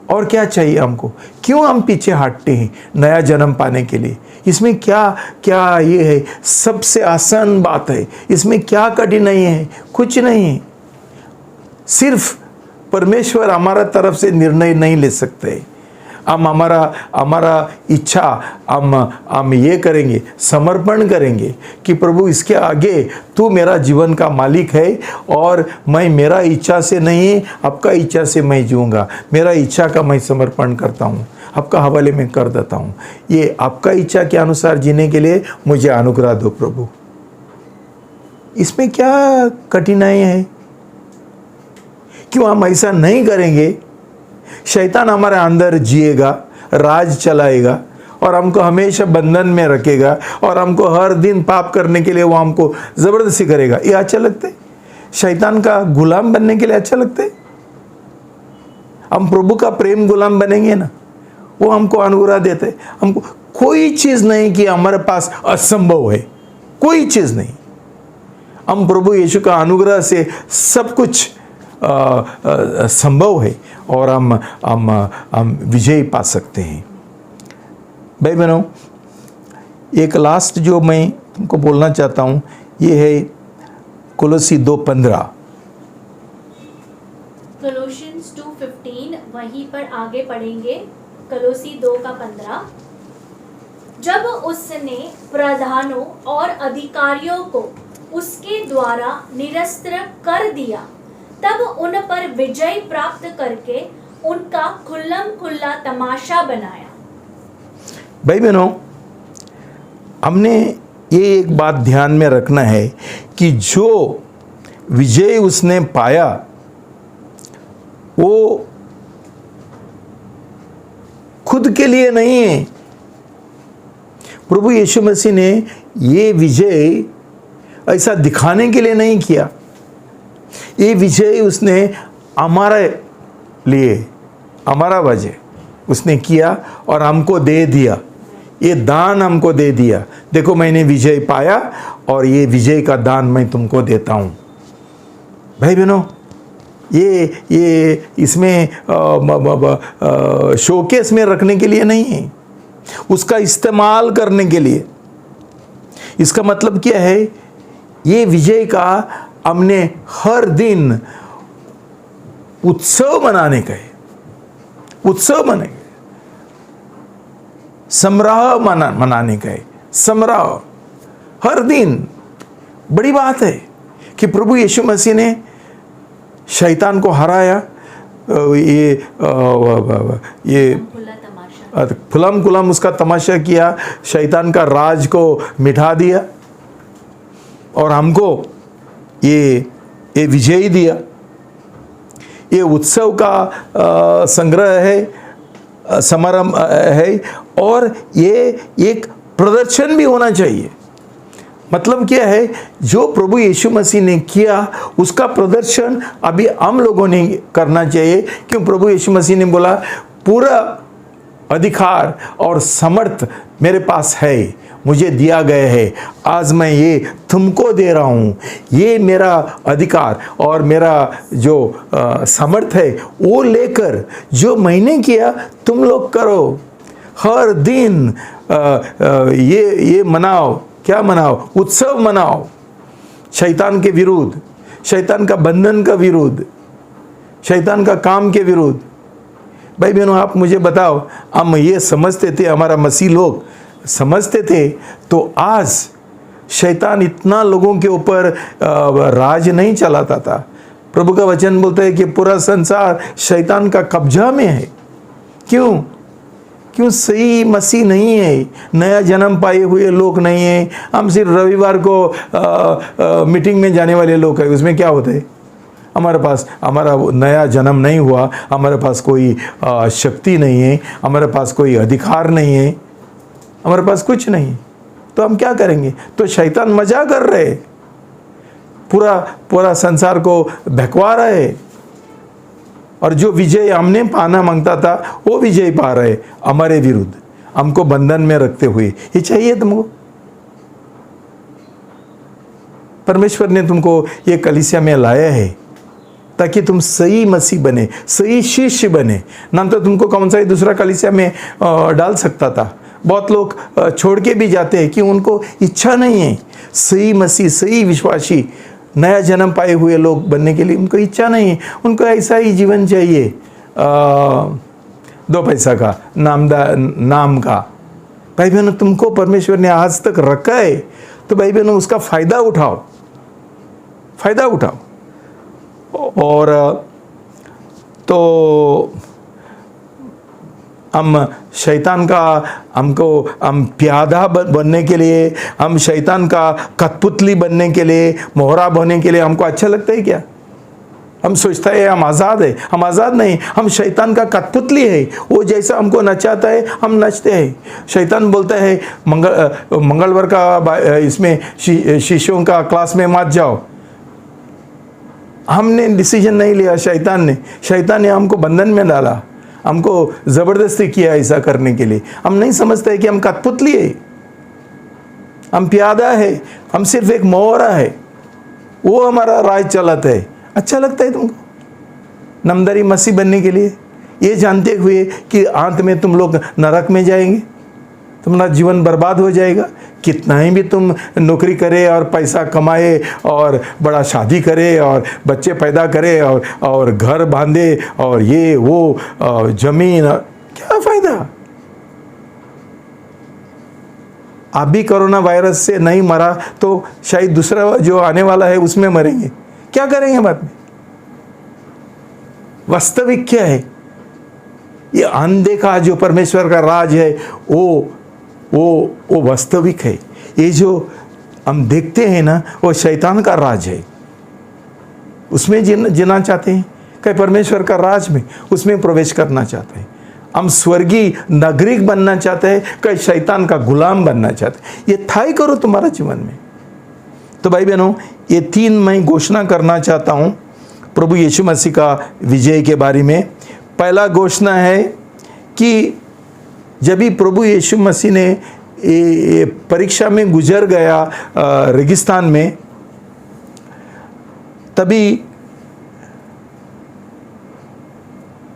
और क्या चाहिए हमको? क्यों हम पीछे हटते हैं नया जन्म पाने के लिए? इसमें क्या क्या ये है? सबसे आसान बात है। इसमें क्या कठिनाई है? कुछ नहीं है। सिर्फ परमेश्वर हमारा तरफ से निर्णय नहीं ले सकते। हम हमारा इच्छा हम ये करेंगे, समर्पण करेंगे कि प्रभु इसके आगे तू मेरा जीवन का मालिक है और मैं मेरा इच्छा से नहीं आपका इच्छा से मैं जीऊँगा। मेरा इच्छा का मैं समर्पण करता हूँ, आपका हवाले में कर देता हूँ। ये आपका इच्छा के अनुसार जीने के लिए मुझे अनुग्रह दो प्रभु। इसमें क्या कठिनाई है? क्यों हम ऐसा नहीं करेंगे? शैतान हमारे अंदर जिएगा, राज चलाएगा और हमको हमेशा बंधन में रखेगा और हमको हर दिन पाप करने के लिए वो हमको ज़बरदस्ती करेगा। ये अच्छा लगता है? शैतान का गुलाम बनने के लिए अच्छा लगता है? हम प्रभु का प्रेम गुलाम बनेंगे ना, वो हमको अनुग्रह देते हैं। हमको कोई चीज़ नहीं कि हमारे पास असंभव है, कोई चीज़ नहीं। हम प्रभु यीशु का अनुग्रह से सब कुछ संभव है और हम विजय पा सकते हैं। भाई बहनों, एक लास्ट जो मैं तुमको बोलना चाहता हूँ ये है कोलोसी 2:15। कोलोशियंस 2:15 वहीं पर आगे पढ़ेंगे। कोलोसी 2:15। जब उसने प्रधानों और अधिकारियों को उसके द्वारा निरस्त्र कर दिया, तब उन पर विजय प्राप्त करके उनका खुल्लम खुल्ला तमाशा बनाया। भाई बहनों, हमने ये एक बात ध्यान में रखना है कि जो विजय उसने पाया वो खुद के लिए नहीं है। प्रभु यीशु मसीह ने ये विजय ऐसा दिखाने के लिए नहीं किया। ये विजय उसने हमारे लिए, हमारा वजह उसने किया और हमको दे दिया। ये दान हमको दे दिया। देखो मैंने विजय पाया और ये विजय का दान मैं तुमको देता हूँ। भाई बहनों, ये इसमें शोकेस में रखने के लिए नहीं है, उसका इस्तेमाल करने के लिए। इसका मतलब क्या है? ये विजय का हमने हर दिन उत्सव मनाने का है। उत्सव मनाएंगे, समारोह मनाने का है। समारोह हर दिन। बड़ी बात है कि प्रभु यीशु मसीह ने शैतान को हराया। ये फुलम कुलम उसका तमाशा किया, शैतान का राज को मिटा दिया और हमको ये विजय दिया। ये उत्सव का संग्रह है, समारंभ है और ये एक प्रदर्शन भी होना चाहिए। मतलब क्या है? जो प्रभु यीशु मसीह ने किया उसका प्रदर्शन अभी हम लोगों ने करना चाहिए। क्यों? प्रभु यीशु मसीह ने बोला पूरा अधिकार और समर्थ मेरे पास है, मुझे दिया गया है। आज मैं ये तुमको दे रहा हूँ। ये मेरा अधिकार और मेरा जो समर्थ है वो लेकर जो मैंने किया तुम लोग करो। हर दिन ये मनाओ। क्या मनाओ? उत्सव मनाओ। शैतान के विरुद्ध, शैतान का बंधन का विरुद्ध, शैतान का काम के विरुद्ध। भाई बहनों, आप मुझे बताओ, हम ये समझते थे, हमारा मसीह लोग समझते थे, तो आज शैतान इतना लोगों के ऊपर राज नहीं चलाता था। प्रभु का वचन बोलता है कि पूरा संसार शैतान का कब्जा में है। क्यों? क्यों सही मसीह नहीं है, नया जन्म पाए हुए लोग नहीं हैं, हम सिर्फ रविवार को मीटिंग में जाने वाले लोग हैं। उसमें क्या होता है? हमारे पास हमारा नया जन्म नहीं हुआ, हमारे पास कोई शक्ति नहीं है, हमारे पास कोई अधिकार नहीं है, हमारे पास कुछ नहीं। तो हम क्या करेंगे? तो शैतान मजा कर रहे, पूरा संसार को बहकवा रहा है, और जो विजय हमने पाना मांगता था वो विजय पा रहे हमारे विरुद्ध, हमको बंधन में रखते हुए। ये चाहिए तुमको? परमेश्वर ने तुमको ये कलीसिया में लाया है ताकि तुम सही मसीह बने, सही शिष्य बने, ना तो तुमको कौन सा ही दूसरा कलीसिया में डाल सकता था। बहुत लोग छोड़ के भी जाते हैं कि उनको इच्छा नहीं है सही मसीह, सही विश्वासी, नया जन्म पाए हुए लोग बनने के लिए उनको इच्छा नहीं है। उनको ऐसा ही जीवन चाहिए, 2 पैसा का, नाम का। भाई बहनों, तुमको परमेश्वर ने आज तक रखा है, तो भाई बहनों उसका फ़ायदा उठाओ, फ़ायदा उठाओ। और तो हम शैतान का, हम प्यादा बनने के लिए, हम शैतान का कठपुतली बनने के लिए, मोहरा बनने के लिए हमको अच्छा लगता है क्या? हम सोचता है हम आज़ाद है। हम आज़ाद नहीं, हम शैतान का कठपुतली है। वो जैसा हमको नचाता है हम नचते हैं। शैतान बोलता है मंगलवार का इसमें शिष्यों का क्लास में मत जाओ। हमने डिसीजन नहीं लिया, शैतान ने हमको बंधन में डाला, हमको ज़बरदस्ती किया ऐसा करने के लिए। हम नहीं समझते है कि हम कठपुतली है, हम प्यादा है, हम सिर्फ एक मोहरा है, वो हमारा राज चलाता है। अच्छा लगता है तुमको नामधारी मसीह बनने के लिए, ये जानते हुए कि अंत में तुम लोग नरक में जाएंगे, तुम्हारा जीवन बर्बाद हो जाएगा। कितना ही भी तुम नौकरी करे और पैसा कमाए और बड़ा शादी करे और बच्चे पैदा करे और घर बांधे और ये वो जमीन, क्या फ़ायदा? आप भी कोरोना वायरस से नहीं मरा तो शायद दूसरा जो आने वाला है उसमें मरेंगे। क्या करेंगे बाद में? वास्तविक क्या है? ये अनदेखा जो परमेश्वर का राज है वो वास्तविक है। ये जो हम देखते हैं ना, वो शैतान का राज है। उसमें जीना चाहते हैं, कहीं परमेश्वर का राज में उसमें प्रवेश करना चाहते हैं। हम स्वर्गीय नागरिक बनना चाहते हैं, कहीं शैतान का गुलाम बनना चाहते हैं। ये तय करो तुम्हारा जीवन में। तो भाई बहनों, ये 3 मैं घोषणा करना चाहता हूँ प्रभु यीशु मसीह का विजय के बारे में। पहला घोषणा है कि जब भी प्रभु यीशु मसीह ने परीक्षा में गुजर गया रेगिस्तान में, तभी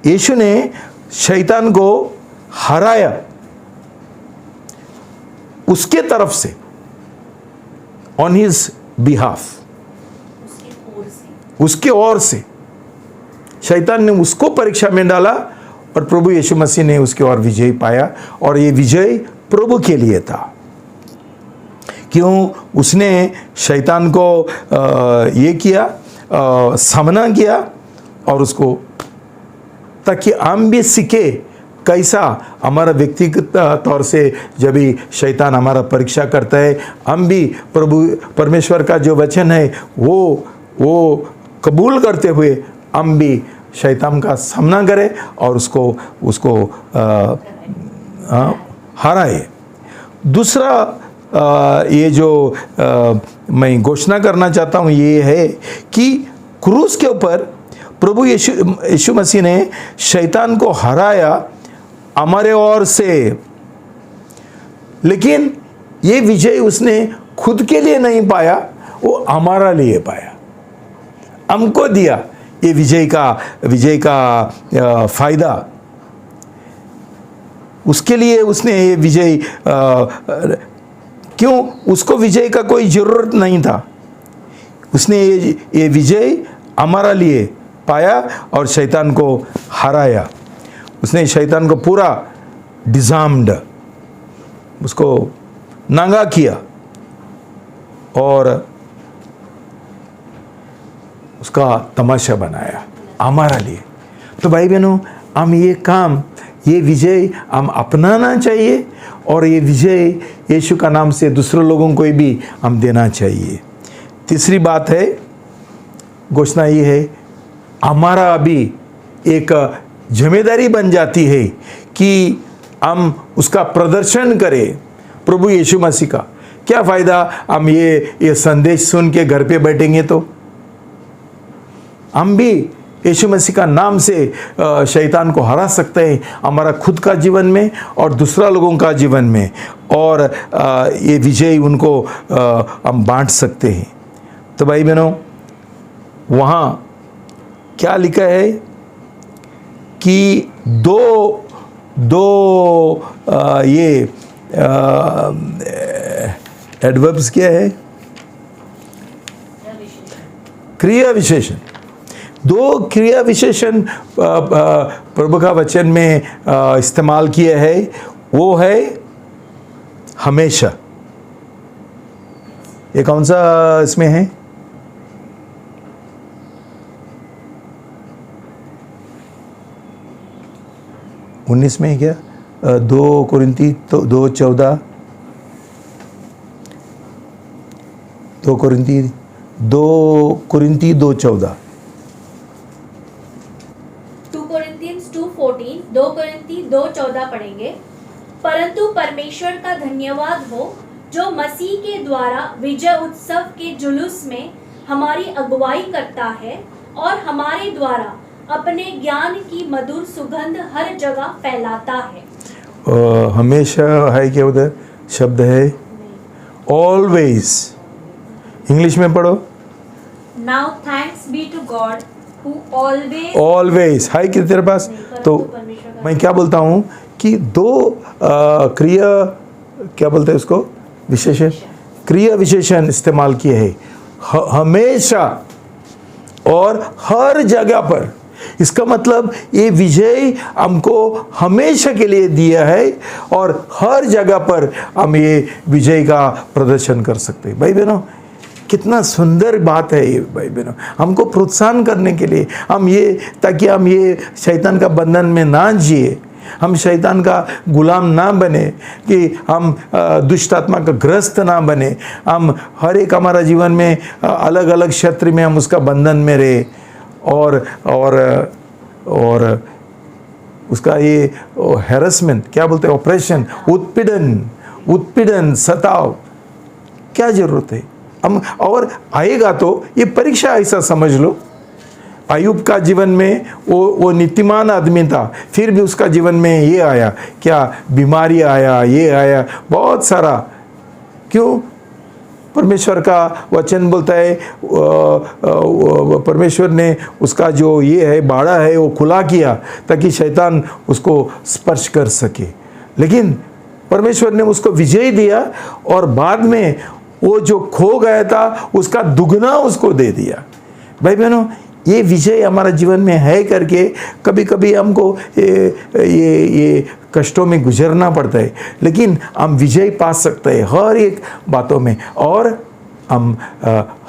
यीशु ने शैतान को हराया। उसके तरफ से, ऑन हिज बिहाफ, उसके ओर से शैतान ने उसको परीक्षा में डाला और प्रभु यीशु मसीह ने उसके ओर विजय पाया। और ये विजय प्रभु के लिए था। क्यों? उसने शैतान को ये किया, सामना किया, और उसको, ताकि हम भी सीखे कैसा हमारा व्यक्तिगत तौर से जब भी शैतान हमारा परीक्षा करता है, हम भी प्रभु परमेश्वर का जो वचन है वो कबूल करते हुए हम भी शैतान का सामना करें और उसको हराए। दूसरा ये जो मैं घोषणा करना चाहता हूँ ये है कि क्रूस के ऊपर प्रभु यीशु मसीह ने शैतान को हराया हमारे ओर से, लेकिन ये विजय उसने खुद के लिए नहीं पाया, वो हमारा लिए पाया, हमको दिया ये विजय का फायदा। उसके लिए उसने ये विजय, क्यों? उसको विजय का कोई ज़रूरत नहीं था। उसने ये विजय हमारा लिए पाया और शैतान को हराया। उसने शैतान को पूरा डिज़ार्म्ड, उसको नांगा किया और उसका तमाशा बनाया हमारा लिए। तो भाई बहनों, हम ये काम ये विजय हम अपनाना चाहिए और ये विजय यीशु का नाम से दूसरे लोगों को भी हम देना चाहिए। तीसरी बात है, घोषणा ये है, हमारा अभी एक जिम्मेदारी बन जाती है कि हम उसका प्रदर्शन करें प्रभु यीशु मसीह का। क्या फ़ायदा हम ये संदेश सुन के घर पे बैठेंगे, तो हम भी यीशु मसीह का नाम से शैतान को हरा सकते हैं हमारा खुद का जीवन में और दूसरा लोगों का जीवन में, और ये विजय उनको हम बांट सकते हैं। तो भाई बहनों, वहाँ क्या लिखा है कि दो ये एडवर्ब्स क्या है, क्रिया विशेषण। दो क्रिया विशेषण प्रभु का वचन में इस्तेमाल किया है, वो है हमेशा। ये कौन सा इसमें है? उन्नीस में है क्या? 2 कुरिन्ती 2:14, 2 कुरिन्ती 2:14। 2 कुरिन्ती 2:14 पढ़ेंगे। परंतु परमेश्वर का धन्यवाद हो जो मसीह के द्वारा विजय उत्सव के जुलूस में हमारी अगुवाई करता है और हमारे द्वारा अपने ज्ञान की मधुर सुगंध हर जगह फैलाता है। हमेशा है क्या उधर शब्द है? ऑलवेज। इंग्लिश में पढ़ो। Now thanks be to God who always. Always है कि तेरे पास? तो मैं क्या बोलता हूँ कि दो क्रिया, क्या बोलते हैं उसको, विशेषण, क्रिया विशेषण इस्तेमाल किए हैं, हमेशा और हर जगह पर। इसका मतलब ये विजय हमको हमेशा के लिए दिया है और हर जगह पर हम ये विजय का प्रदर्शन कर सकते हैं। भाई बहनों, कितना सुंदर बात है ये भाई बहनों, हमको प्रोत्साहन करने के लिए हम ये, ताकि हम ये शैतान का बंधन में ना जिए, हम शैतान का गुलाम ना बने, कि हम दुष्ट आत्मा का ग्रस्त ना बने, हम हर एक हमारा जीवन में अलग अलग क्षेत्र में हम उसका बंधन में रहे, और उसका ये हैरेसमेंट, क्या बोलते हैं, ऑपरेशन, उत्पीड़न, सताव, क्या जरूरत है हम? और आएगा तो ये परीक्षा ऐसा समझ लो। अय्यूब का जीवन में वो नीतिमान आदमी था, फिर भी उसका जीवन में ये आया, क्या बीमारी आया, ये आया, बहुत सारा। क्यों? परमेश्वर का वचन बोलता है, परमेश्वर ने उसका जो ये है बाड़ा है वो खुला किया ताकि शैतान उसको स्पर्श कर सके, लेकिन परमेश्वर ने उसको विजय दिया और बाद में वो जो खो गया था उसका दुगना उसको दे दिया। भाई बहनों, ये विजय हमारा जीवन में है करके कभी कभी हमको ये कष्टों में गुजरना पड़ता है, लेकिन हम विजय पा सकते हैं हर एक बातों में, और हम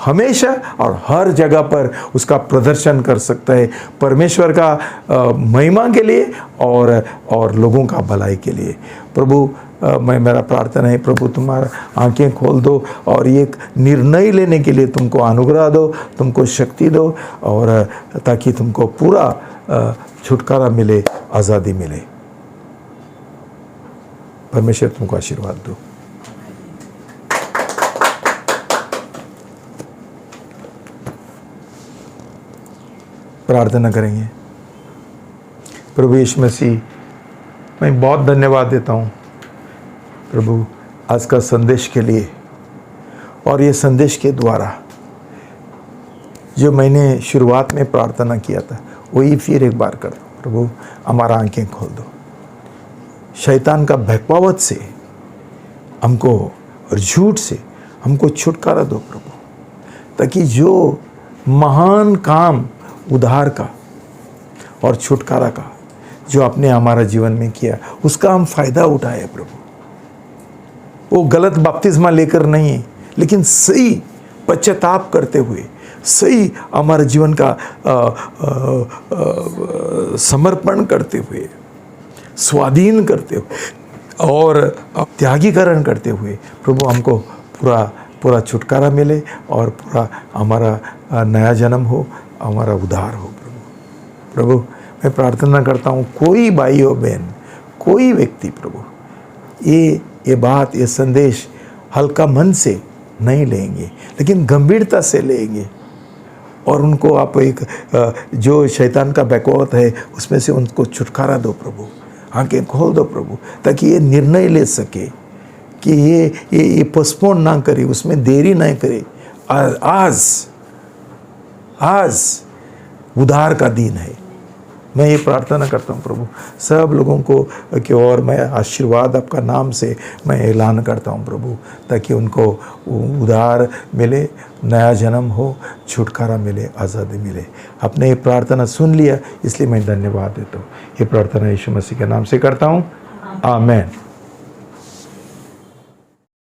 हमेशा और हर जगह पर उसका प्रदर्शन कर सकते हैं परमेश्वर का महिमा के लिए और लोगों का भलाई के लिए। प्रभु, मेरा प्रार्थना है प्रभु तुम्हारा आंखें खोल दो और एक निर्णय लेने के लिए तुमको अनुग्रह दो, तुमको शक्ति दो, और ताकि तुमको पूरा छुटकारा मिले, आज़ादी मिले। परमेश्वर तुमको आशीर्वाद दो। प्रार्थना करेंगे। प्रभु यीशु मसीह, मैं बहुत धन्यवाद देता हूँ प्रभु आज का संदेश के लिए, और ये संदेश के द्वारा जो मैंने शुरुआत में प्रार्थना किया था वही फिर एक बार कर दो प्रभु। हमारा आंखें खोल दो, शैतान का बहकावत से हमको और झूठ से हमको छुटकारा दो प्रभु, ताकि जो महान काम उद्धार का और छुटकारा का जो आपने हमारा जीवन में किया उसका हम फायदा उठाए प्रभु। वो गलत बपतिस्मा लेकर नहीं, लेकिन सही पश्चाताप करते हुए, सही हमारे जीवन का समर्पण करते हुए स्वाधीन करते हुए और त्यागीकरण करते हुए प्रभु हमको पूरा छुटकारा मिले और पूरा हमारा नया जन्म हो, हमारा उद्धार हो। प्रभु मैं प्रार्थना करता हूँ कोई भाई और बहन, कोई व्यक्ति प्रभु ये बात, ये संदेश हल्का मन से नहीं लेंगे, लेकिन गंभीरता से लेंगे और उनको आप एक जो शैतान का बैकवॉट है उसमें से उनको छुटकारा दो प्रभु, आंखें खोल दो प्रभु, ताकि ये निर्णय ले सके कि ये पोस्टपोन ना करे, उसमें देरी नहीं करे। आज उद्धार का दिन है। मैं ये प्रार्थना करता हूँ प्रभु सब लोगों को कि और मैं आशीर्वाद आपका नाम से मैं ऐलान करता हूँ प्रभु, ताकि उनको उद्धार मिले, नया जन्म हो, छुटकारा मिले, आज़ादी मिले। आपने ये प्रार्थना सुन लिया, इसलिए मैं धन्यवाद देता हूँ। ये प्रार्थना यीशु मसीह के नाम से करता हूँ, आमीन।